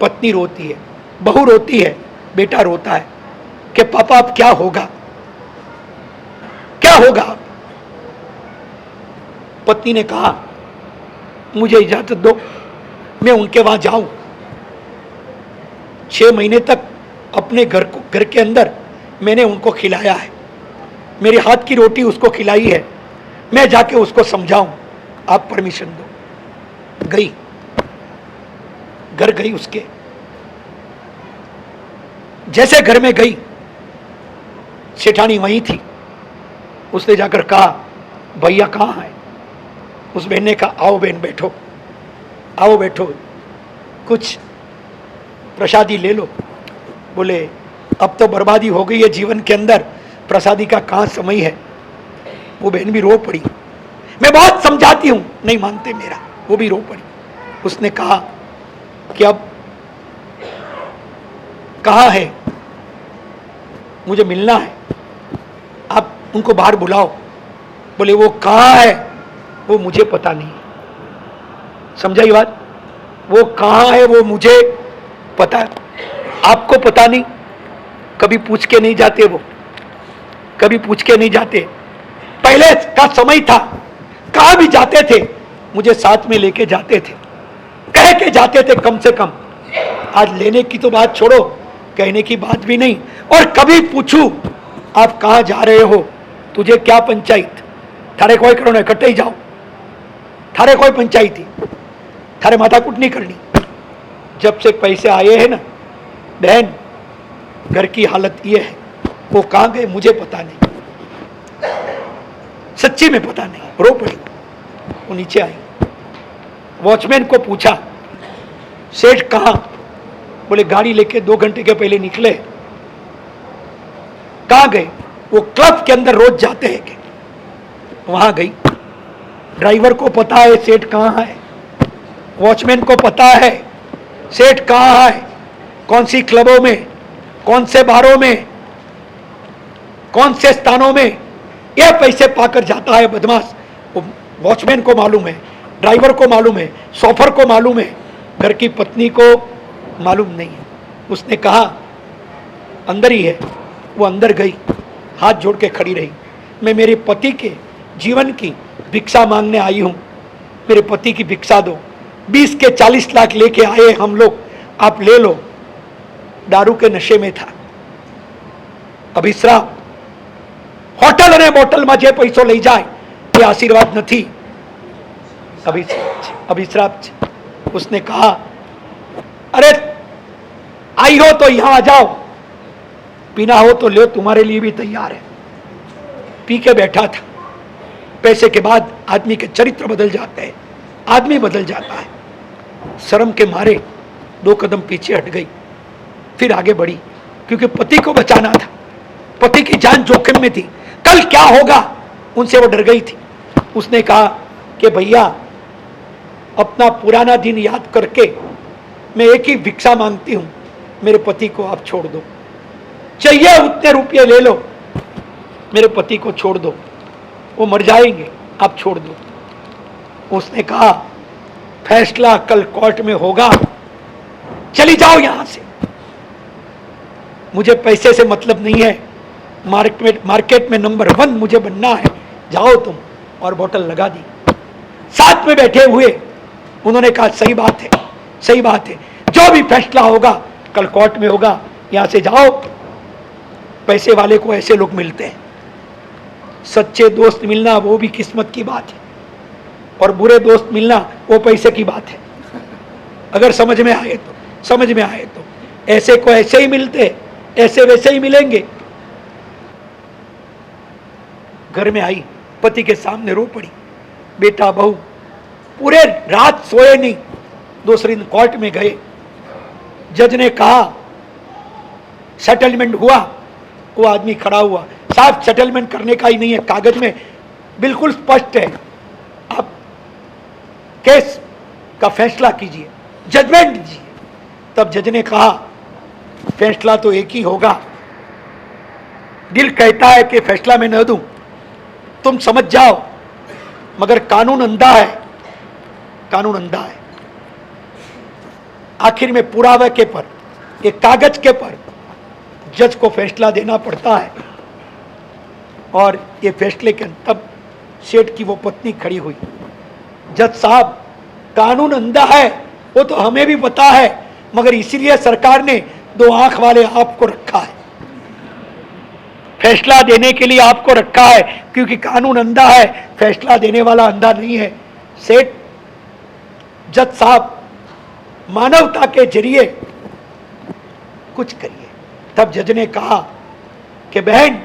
पत्नी रोती है, बहू रोती है, बेटा रोता है कि पापा अब क्या होगा, क्या होगा? पत्नी ने कहा मुझे इजाजत दो, मैं उनके वहां जाऊं। 6 महीने तक अपने घर के अंदर मैंने उनको खिलाया है, मेरे हाथ की रोटी उसको खिलाई है, मैं जाके उसको समझाऊं, आप परमिशन दो। गई, घर गई उसके। जैसे घर में गई, सेठानी वहीं थी। उसने जाकर कहा, भैया कहाँ है? उस बहन ने कहा, आओ बहन बैठो, आओ बैठो, कुछ प्रसादी ले लो। बोले अब तो बर्बादी हो गई है जीवन के अंदर, प्रसादी का कहाँ समय है। वो बहन भी रो पड़ी। मैं बहुत समझाती हूं, नहीं मानते मेरा, वो भी रो पड़ी। उसने कहा कि अब कहाँ है, मुझे मिलना है, आप उनको बाहर बुलाओ। बोले वो कहाँ है, वो मुझे पता नहीं। समझाई बात? वो कहाँ है वो मुझे पता है, आपको पता नहीं। कभी पूछ के नहीं जाते, वो कभी पूछ के नहीं जाते। पहले का समय था, कहाँ भी जाते थे मुझे साथ में लेके जाते थे, कह के जाते थे कम से कम। आज लेने की तो बात छोड़ो, कहने की बात भी नहीं। और कभी पूछूं आप कहाँ जा रहे हो, तुझे क्या पंचायत, थारे कोई करो ना, इकट्ठे ही जाओ, थारे कोई पंचायत ही, थारे माथाकूट नहीं करनी। जब से पैसे आए हैं ना बहन, घर की हालत ये है। वो कहाँ गए मुझे पता नहीं, सच्ची में पता नहीं। रो पड़ी। वो नीचे आई, वॉचमैन को पूछा, सेठ कहाँ? बोले गाड़ी लेके 2 घंटे के पहले निकले। कहाँ गए? वो क्लब के अंदर रोज जाते हैं कि वहां गई। ड्राइवर को पता है सेठ कहाँ है, वॉचमैन को पता है सेठ कहाँ है, कौन सी क्लबों में, कौन से बारों में, कौन से स्थानों में यह पैसे पाकर जाता है बदमाश। वो वॉचमैन को मालूम है, ड्राइवर को मालूम है, शोफर को मालूम है, घर की पत्नी को मालूम नहीं है। उसने कहा अंदर ही है। वो अंदर गई, हाथ जोड़ के खड़ी रही, मैं मेरे पति के जीवन की भिक्षा मांगने आई हूं, मेरे पति की भिक्षा दो। 20 के 40 लाख लेके आए हम लोग, आप ले लो। दारू के नशे में था, अभिश्राप। होटल અને બોટલમાં જે પૈસો લઈ જાય એ આશીર્વાદ નથી, अभिश्राप છે। उसने कहा अरे आई हो तो यहां आ जाओ, पीना हो तो लो, तुम्हारे लिए भी तैयार है। पी के बैठा था। पैसे के बाद आदमी के चरित्र बदल जाते हैं, आदमी बदल जाता है। शर्म के मारे 2 कदम पीछे हट गई, फिर आगे बढ़ी, क्योंकि पति को बचाना था, पति की जान जोखिम में थी। कल क्या होगा उनसे वो डर गई थी। उसने कहा कि भैया अपना पुराना दिन याद करके मैं एक ही भिक्षा मांगती हूं, मेरे पति को आप छोड़ दो, चाहिए उतने रुपये ले लो, मेरे पति को छोड़ दो, वो मर जाएंगे, आप छोड़ दो। उसने कहा फैसला कल कोर्ट में होगा, चली जाओ यहां से, मुझे पैसे से मतलब नहीं है, मार्केट में नंबर 1 मुझे बनना है, जाओ तुम। और बोतल लगा दी। साथ में बैठे हुए उन्होंने कहा सही बात है, सही बात है, जो भी फैसला होगा कल कोर्ट में होगा, यहां से जाओ। पैसे वाले को ऐसे लोग मिलते हैं, सच्चे दोस्त मिलना वो भी किस्मत की बात है, और बुरे दोस्त मिलना वो पैसे की बात है। अगर समझ में आए तो, समझ में आए तो, ऐसे को ऐसे ही मिलते, ऐसे वैसे ही मिलेंगे। घर में आई, पति के सामने रो पड़ी, बेटा बहू पूरे रात सोए नहीं। दूसरे दिन कोर्ट में गए, जज ने कहा सेटलमेंट हुआ। वो आदमी खड़ा हुआ, साहब सेटलमेंट करने का ही नहीं है, कागज में बिल्कुल स्पष्ट है, आप केस का फैसला कीजिए, जजमेंट दीजिए। तब जज ने कहा फैसला तो एक ही होगा, दिल कहता है कि फैसला मैं न दूं, तुम समझ जाओ, मगर कानून अंधा है, कानून अंधा है। आखिर में पुरावे के पर, एक कागज के पर जज को फैसला देना पड़ता है। और ये फैसले के तब सेठ की वो पत्नी खड़ी हुई, जज साहब कानून अंधा है, वो तो हमें भी पता है, मगर इसीलिए सरकार ने 2 आंख वाले आपको रखा है, फैसला देने के लिए आपको रखा है, क्योंकि कानून अंधा है, फैसला देने वाला अंधा नहीं है। सेठ जज साहब, मानवता के जरिए कुछ करिए। तब जज ने कहा कि बहन,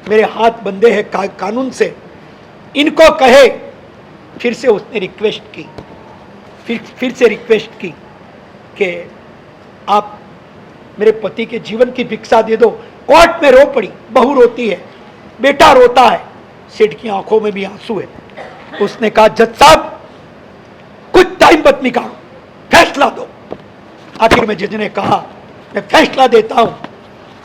मेरे हाथ बंधे हैं कानून से, इनको कहे। फिर से उसने रिक्वेस्ट की, फिर से रिक्वेस्ट की कि आप मेरे पति के जीवन की भिक्षा दे दो। कोर्ट में रो पड़ी, बहू रोती है, बेटा रोता है, सेठ की आंखों में भी आंसू है। उसने कहा जज साहब, कुछ टाइम मत निकालो, फैसला दो। आखिर में जज ने कहा मैं फैसला देता हूं,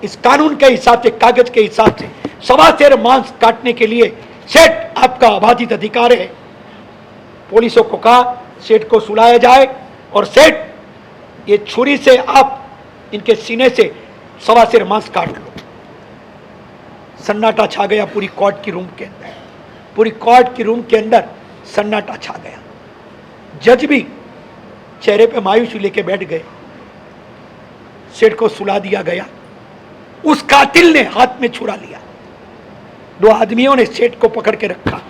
इस कानून के हिसाब से, कागज के हिसाब से 1.25 सेर मांस काटने के लिए सेठ आपका अबाधित अधिकार है। पुलिसों को कहा सेठ को सुलाया जाए, और सेठ ये छुरी से आप इनके सीने से 1.25 सेर मांस काट लो। सन्नाटा छा गया पूरी कोर्ट की रूम के अंदर, पूरी कोर्ट की रूम के अंदर सन्नाटा छा गया। जज भी चेहरे पे मायूसी लेके बैठ गए। सेठ को सुला दिया गया। उस कातिल ने हाथ में छुरा लिया। 2 आदमियों ने सेठ को पकड़ के रखा,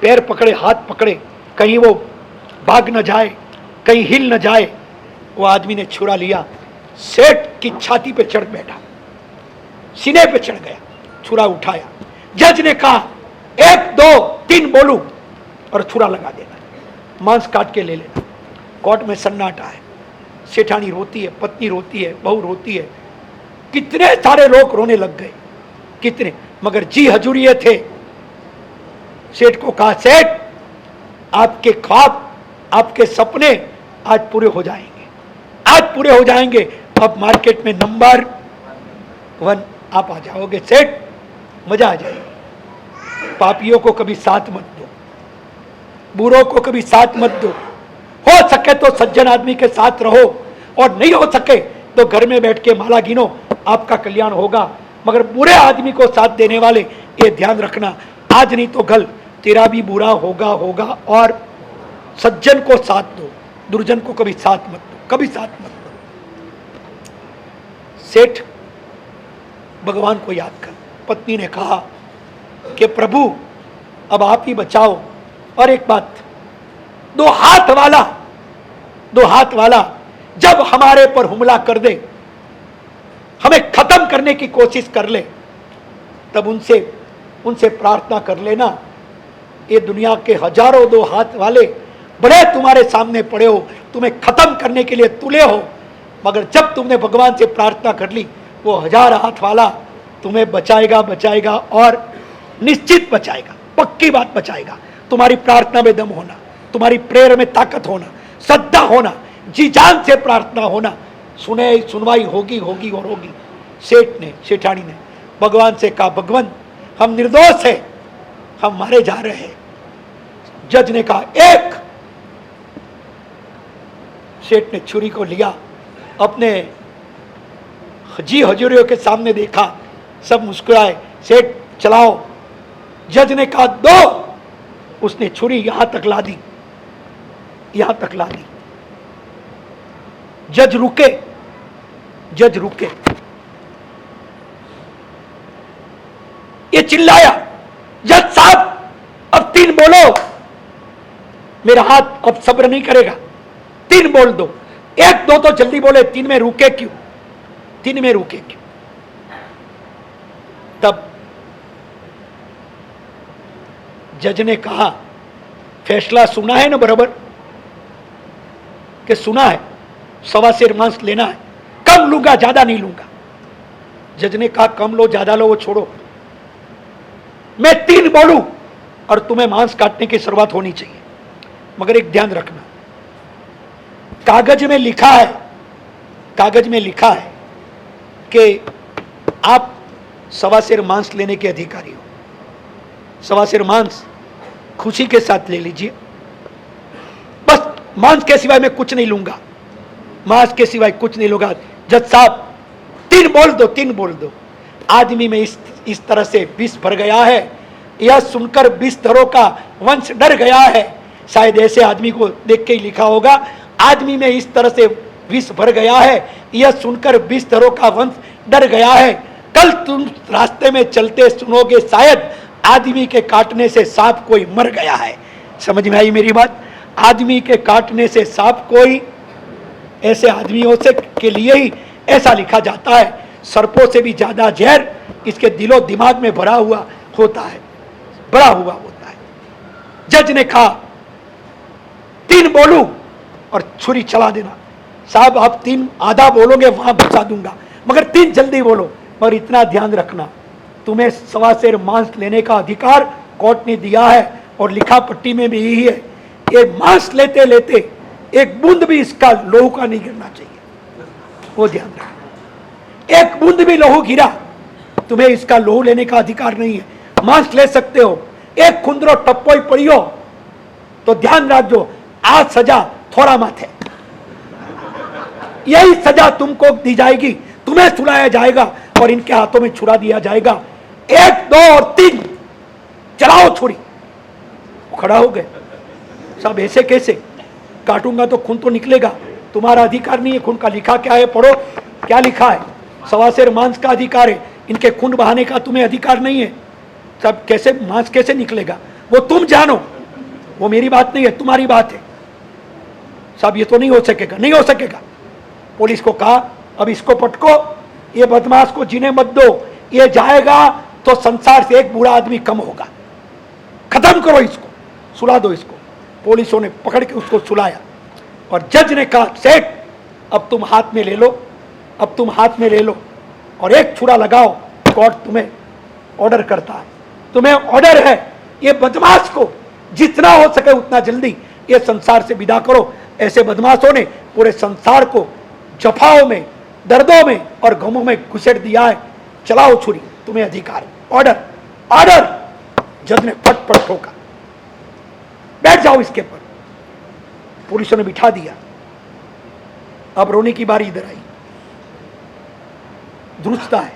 पैर पकड़े, हाथ पकड़े, कहीं वो भाग न जाए, कहीं हिल न जाए। वो आदमी ने छुरा लिया, सेठ की छाती पे चढ़ बैठा, सीने पे चढ़ गया, छुरा उठाया। जज ने कहा 1 2 3 बोलूं और छुरा लगा देना, मांस काट के ले लेना। कोर्ट में सन्नाटा है। सेठानी रोती है, पत्नी रोती है, बहू रोती है, कितने सारे लोग रोने लग गए, कितने, मगर जी हजूर ये थे। सेठ को कहा सेठ, आपके ख्वाब, आपके सपने आज पूरे हो जाएंगे, आज पूरे हो जाएंगे। अब मार्केट में नंबर 1 आप आ जाओगे सेठ, मजा आ जाएगी। पापियों को कभी साथ मत दो, बुरों को कभी साथ मत दो। हो सके तो सज्जन आदमी के साथ रहो, और नहीं हो सके तो घर में बैठ के माला गिनो, आपका कल्याण होगा। मगर बुरे आदमी को साथ देने वाले, ये ध्यान रखना, आज नहीं तो कल तेरा भी बुरा होगा। और सज्जन को साथ दो, दुर्जन को कभी साथ मत दो, कभी साथ मत दो। सेठ भगवान को याद कर। पत्नी ने कहा कि प्रभु अब आप ही बचाओ। और एक बात, 2 हाथ वाला जब हमारे पर हमला कर दे, हमें खत्म करने की कोशिश कर ले, तब उनसे प्रार्थना कर लेना, ये दुनिया के हजारों 2 हाथ वाले बड़े तुम्हारे सामने पड़े हो, तुम्हें खत्म करने के लिए तुले हो, मगर जब तुमने भगवान से प्रार्थना कर ली, वो 1000 हाथ वाला तुम्हें बचाएगा और निश्चित बचाएगा, पक्की बात बचाएगा। तुम्हारी प्रार्थना में दम होना, तुम्हारी प्रेयर में ताकत होना, श्रद्धा होना, जी जान से प्रार्थना होना, सुनवाई होगी और होगी। सेठानी ने भगवान से कहा भगवान, हम निर्दोष हैं, हम मारे जा रहे हैं। जज ने कहा 1। सेठ ने छुरी को लिया, अपने जी हजूरियों के सामने देखा, सब मुस्कुराए, सेठ चलाओ। जज ने कहा 2। उसने छुरी यहां तक ला दी। जज रुके। ये चिल्लाया, जज साहब अब 3 बोलो। मेरा हाथ अब सब्र नहीं करेगा, 3 बोल दो। 1 2 तो जल्दी बोले, 3 में रुके क्यों? तब जज ने कहा फैसला सुना है ना बराबर, कि सुना है, 1.25 सेर मांस लेना है, कम लूंगा, ज्यादा नहीं लूंगा। जज ने कहा कम लो ज्यादा लो वो छोड़ो, मैं 3 बोलूं और तुम्हें मांस काटने की शुरुआत होनी चाहिए। मगर एक ध्यान रखना, कागज में लिखा है कि आप 1.25 सेर मांस लेने के अधिकारी हो। 1.25 सेर मांस खुशी के साथ ले लीजिए, बस मांस के सिवाय मैं कुछ नहीं लूंगा, मांस के सिवाय कुछ नहीं लूंगा। जज साहब 3 बोल दो। आदमी में इस तरह से विष भर गया है, यह सुनकर विष धरों का वंश डर गया है। शायद ऐसे आदमी को देख के ही लिखा होगा, आदमी में इस तरह से विष भर गया है, यह सुनकर विषधरों का वंश डर गया है। कल तुम रास्ते में चलते सुनोगे, शायद आदमी के काटने से सांप कोई मर गया है। समझ में आई मेरी बात? आदमी के काटने से सांप कोई, ऐसे आदमियों से के लिए ही ऐसा लिखा जाता है। सर्पों से भी ज्यादा जहर इसके दिलो दिमाग में भरा हुआ होता है, भरा हुआ होता है। जज ने कहा 3 बोलूं और छुरी चला देना। साहब आप 3 आधा बोलोगे वहां बचा दूंगा, मगर 3 जल्दी बोलो। मगर इतना ध्यान रखना, तुम्हें 1.25 सेर मांस लेने का अधिकार कोर्ट ने दिया है और लिखा पट्टी में भी यही है। ये मांस लेते लेते एक बूंद भी इसका लोहू का नहीं गिरना चाहिए, वो ध्यान रखना। एक बूंद भी लोहू गिरा, तुम्हें इसका लोहू लेने का अधिकार नहीं है। मांस ले सकते हो, एक खुंदरो टप्पो ही पड़ियो तो ध्यान रखो, आज सजा थोड़ा मत है। यही सजा तुमको दी जाएगी, तुम्हें छुड़ाया जाएगा और इनके हाथों में छुड़ा दिया जाएगा। 1, 2 और 3 चलाओ छुरी। खड़ा हो गए। सब ऐसे कैसे? काटूंगा तो खून तो निकलेगा, तुम्हारा अधिकार नहीं है खून का। लिखा क्या है, पढ़ो क्या लिखा है। 1.25 सेर मांस का अधिकार है, इनके खून बहाने का तुम्हें अधिकार नहीं है। सब कैसे मांस कैसे निकलेगा वो तुम जानो, वो मेरी बात नहीं है, तुम्हारी बात है। साहब ये तो नहीं हो सकेगा, नहीं हो सकेगा। पुलिस को कहा अब इसको पटको, ये बदमाश को जीने मत दो, ये जाएगा तो संसार से एक बुरा आदमी कम होगा, खत्म करो इसको, सुला दो इसको। पुलिसों ने पकड़ के उसको सुलाया और जज ने कहा सेठ अब तुम हाथ में ले लो, अब तुम हाथ में ले लो और एक छुरा लगाओ। कोर्ट तुम्हें ऑर्डर करता है, तुम्हें ऑर्डर है ये बदमाश को जितना हो सके उतना जल्दी ये संसार से विदा करो। ऐसे बदमाशों ने पूरे संसार को जफाओं में, दर्दों में और गमों में घुसेड़ दिया है। चलाओ छुरी, तुम्हें अधिकार। Order, order. जज ने फट फट ठोका, बैठ जाओ इसके पर। पुलिसों ने बिठा दिया। अब रोने की बारी इधर आई। दुरुस्ता है,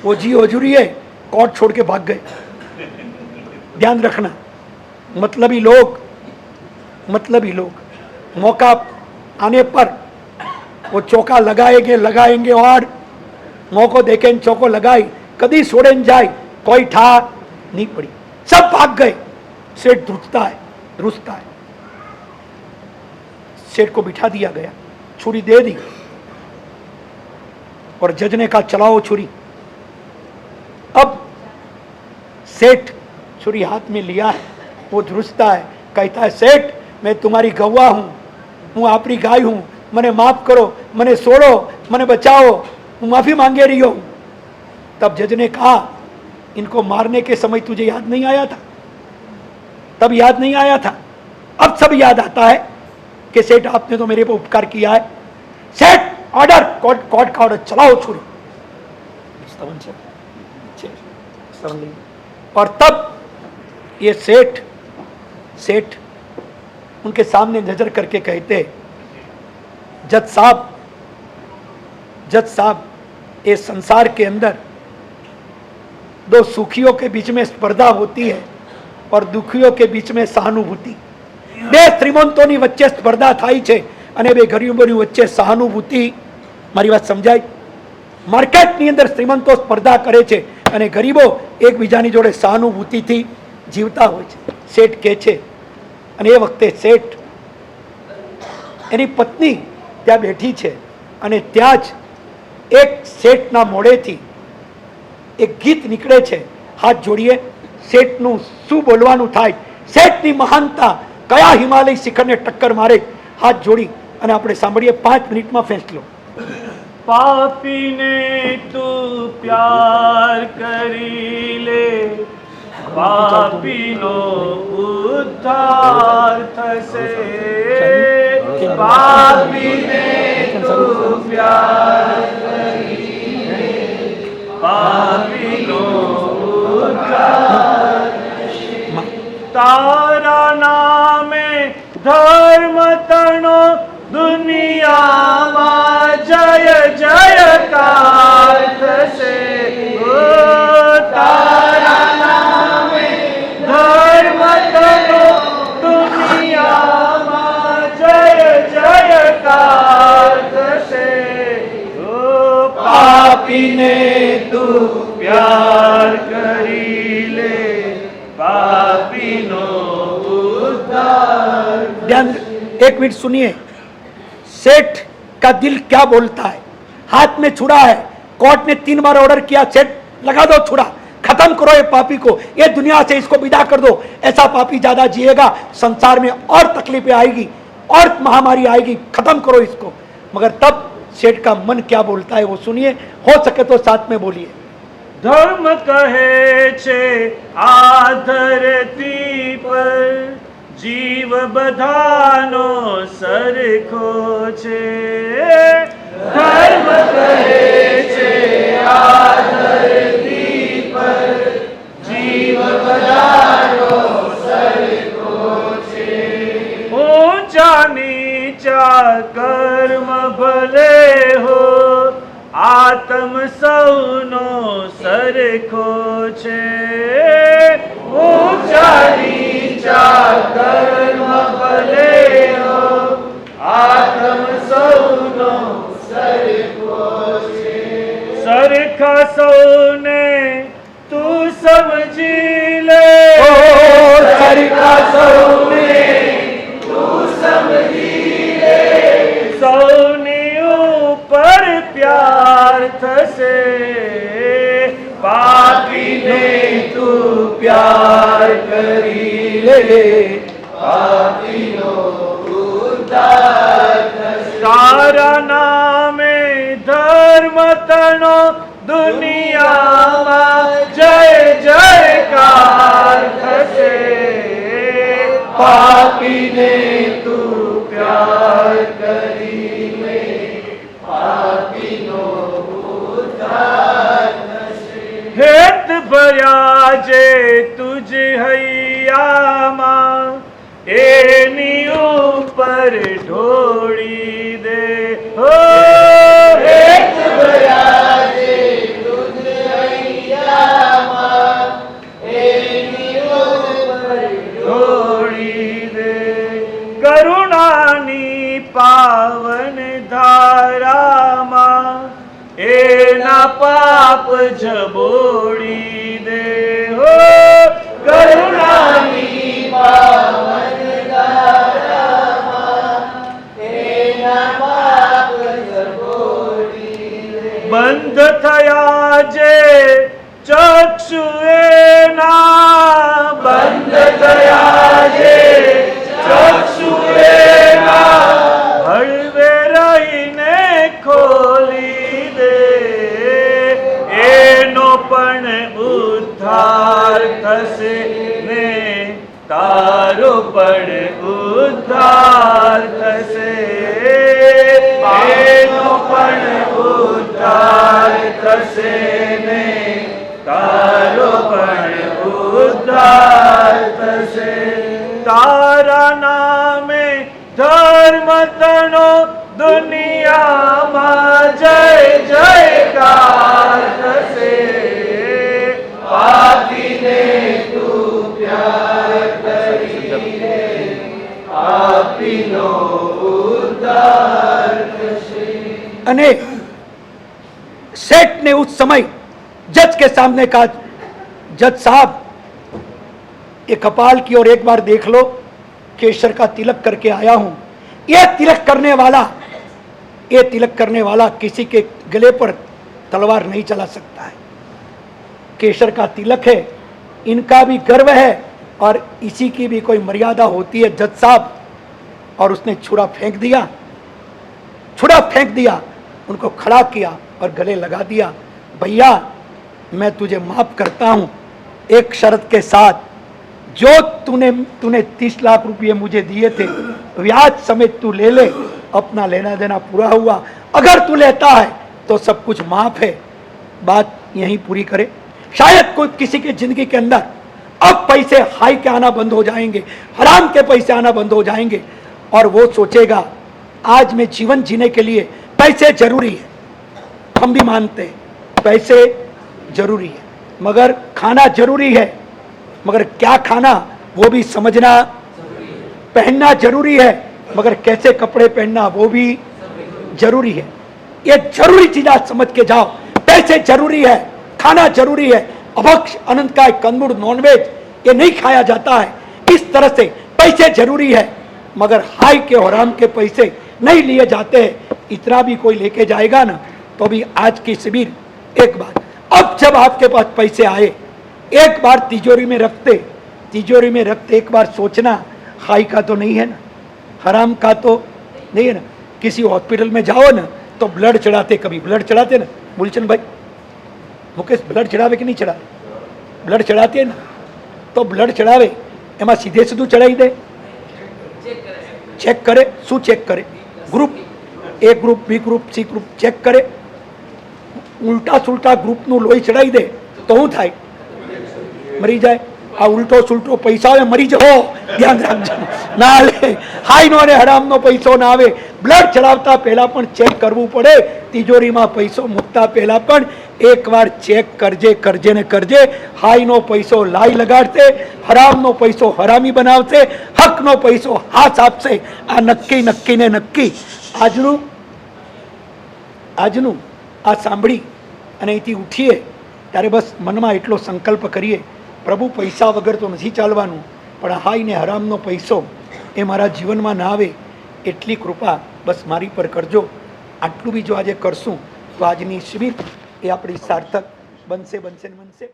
वो जी हजूरी है, कोर्ट छोड़ के भाग गए। ध्यान रखना, मतलबी लोग मौका आने पर वो चौका लगाएंगे और मौको देखें चौको लगाई कदी छोड़े जाए, कोई ठा नहीं पड़ी, सब भाग गए। सेठ दुरुस्ता है। सेठ को बिठा दिया गया, छुरी दे दी और जज ने कहा चलाओ छुरी। अब सेठ छुरी हाथ में लिया है, वो दुरुस्ता है, कहता है सेठ मैं तुम्हारी गवाह हूं, હું આપણી ગાય हूं, મને माफ करो, મને छोड़ो, મને बचाओ, હું माफी मांगे रही हूं। तब जज ने कहा इनको मारने के समय तुझे याद नहीं आया था? तब याद नहीं आया था, अब सब याद आता है कि सेठ आपने तो मेरे पर उपकार किया है। सेठ ऑर्डर, कोर्ट का ऑर्डर, चलाओ छुरी। और तब ये सेठ उनके सामने नजर करके कहते जज साहब इस संसार के अंदर 2 सुखियों के बीच में स्पर्धा होती है और दुखियों के बीच में सहानुभूति। 2 श्रीमंतोની વચ્ચે સ્પર્ધા થાય છે અને 2 ગરીબોની વચ્ચે સહાનુભૂતિ। મારી વાત સમજાય? માર્કેટની અંદર શ્રીમંતો સ્પર્ધા કરે છે અને ગરીબો એકબીજાની જોડે સહાનુભૂતિથી જીવતા હોય છે। શેઠ કહે છે અને એ વખતે શેઠ એની પત્ની ત્યાં બેઠી છે અને ત્યાં જ એક શેઠના મોઢેથી એક ગીત નીકળે છે, હાથ જોડીએ। શેઠનું શું બોલવાનું થાય, શેઠની મહાનતા કયા હિમાલય શિખરને ટક્કર મારે, હાથ જોડી અને આપણે સાંભળીએ। 5 મિનિટમાં ફેંસલો। पापी ने तू प्यार करी ले, पापी नो उद्धार थसे। पापी ने तू प्यार करी ले, पापी नो उद्धार थसे। तारा नामे धर्म तनो दुनिया जय जयकार थसे। तारा नामे धर्म तनो दुनिया પાપીને તું પ્યાર કરી લે પાપીનો ઉદ્ધાર ध्यान, एक मिनट सुनिए। सेठ का दिल क्या बोलता है? हाथ में छुरा है, कोर्ट ने 3 बार ऑर्डर किया, सेठ लगा दो छुरा, खत्म करो ये पापी को, ये दुनिया से इसको विदा कर दो। ऐसा पापी ज्यादा जिएगा, संसार में और तकलीफें आएगी और महामारी आएगी, खत्म करो इसको। मगर तब सेठ का मन क्या बोलता है वो सुनिए, हो सके तो साथ में बोलिए। ધર્મ કહે છે આ ધરતી પર જીવ બધાનો સરખો છે ધર્મ કહે છે આ ધરતી પર જીવ બધાનો સરખો છે ઊંચા નીચા કર્મ ભલે હો આત્મ સૌનો સરખો છે ઊંચા નીચા કર્મ ભલે હો આત્મ સૌનો સરખો છે સરખા સૌને તું સમજી લે सरखा सौने તું સમજી લે સૌની ઉપર પ્યાર થશે પાપીને તું પ્યાર કરી લે પાપીનો ઉદ્ધાર થશે તારા નામે ધર્મ તણો દુનિયામાં જય જયકાર થશે પાપીને તું પ્યાર કરી લે પાપીનો ઉદ્ધાર થશે હેત ભર્યા જે તુજ હૈયામાં એની ઉપર ઢોળી દે હો હેત ભર્યા જે તુજ હૈયામાં એની ઉપર ઢોળી દે કરુણાની પાવન ધારામાં એના પાપ જબોડી દે હો કરુણાની પાવન ધારામાં એના પાપ જબોડી દે બંધ થયા જે ચક્ષુ એના બંધ થયા જે ચક્ષુ એના હળવે રહીને ખોલી દે એનો પણ ઉદ્ધાર થશે ને તારો પણ ઉદ્ધાર થશે એનો પણ ઉદ્ધાર થશે ને તારો પણ ઉદ્ધાર થશે તારા નામે ધર્મ તણો દુનિયામાં જય જયકાર થશે પાપીને તું પ્યાર કરી લે પાપીનો ઉદ્ધાર થશે अने सेठ ने उस समय जज के सामने कहा, जज साहब ये कपाल की ओर एक बार देख लो, केसर का तिलक करके आया हूं। ये तिलक करने वाला किसी के गले पर तलवार नहीं चला सकता है। केसर का तिलक है, इनका भी गर्व है और इसी की भी कोई मर्यादा होती है जज साहब। और उसने छुरा फेंक दिया, उनको खड़ा किया और गले लगा दिया। भैया मैं तुझे माफ करता हूं, एक शर्त के साथ, जो तूने 30 लाख रुपये मुझे दिए थे ब्याज समेत तू ले ले, अपना लेना देना पूरा हुआ। अगर तू लेता है तो सब कुछ माफ है। बात यहीं पूरी करे। शायद कोई किसी की जिंदगी के अंदर अब पैसे हाई के आना बंद हो जाएंगे, हराम के पैसे आना बंद हो जाएंगे और वो सोचेगा आज में जीवन जीने के लिए पैसे जरूरी है। हम भी मानते हैं पैसे जरूरी है, मगर खाना जरूरी है, मगर क्या खाना वो भी समझना, पहनना जरूरी है, मगर कैसे कपड़े पहनना वो भी जरूरी है। ये जरूरी चीज आज समझ के जाओ। पैसे जरूरी है, खाना जरूरी है, अभक्ष अनंत काय कंदमूल नॉनवेज ये नहीं खाया जाता है, इस तरह से पैसे जरूरी है, मगर हाय के और हराम के पैसे नहीं लिए जाते हैं। इतना भी कोई लेके जाएगा ना तो भी आज की शिविर एक बार, अब जब आपके पास पैसे आए एक बार तिजोरी में रखते, तिजोरी में रखते एक बार सोचना हाई का तो नहीं है ना, हराम का तो नहीं है ना। किसी हॉस्पिटल में जाओ ना तो ब्लड चढ़ाते, कभी ब्लड चढ़ाते ना मूलचंद भाई, मुकेश ब्लड चढ़ावे कि नहीं चढ़ावे? ब्लड चढ़ाते हैं ना, तो ब्लड चढ़ावे एમાં સીધે સીધું ચડાવી દે, ચેક કરે, શું ચેક કરે? Group A group, B group, C group check કરે, ઉલટા સુલટા ગ્રુપનું લોહી ચડાવી દે તો શું થાય? મરી જાય। આ ઉલટો સુલટો પૈસા આવે મરી જાઓ, ધ્યાન રાખજો, ના લે હાઈનો અને હરામનો પૈસો ના આવે। બ્લડ ચડાવતા પહેલા પણ ચેક કરવું પડે, તિજોરીમાં પૈસો મૂકતા પહેલા પણ એકવાર ચેક કરજે કરજે ને કરજે। હાઈનો પૈસો લાઈ લગાડશે, હરામનો પૈસો હરામી બનાવશે, હકનો પૈસો હાથ આપશે, આ નક્કી નક્કી ને નક્કી। આજનું આ સાંભળી અને અહીંથી ઉઠીએ ત્યારે બસ મનમાં એટલો સંકલ્પ કરીએ, પ્રભુ પૈસા વગર તો નથી ચાલવાનું, પણ હાઈ ને હરામનો પૈસો એ મારા જીવનમાં ના આવે એટલી કૃપા બસ મારી પર કરજો। આટલું બી જો આજે કરશું તો આજની શિબિર એ આપણી સાર્થક બનશે બનશે ને બનશે।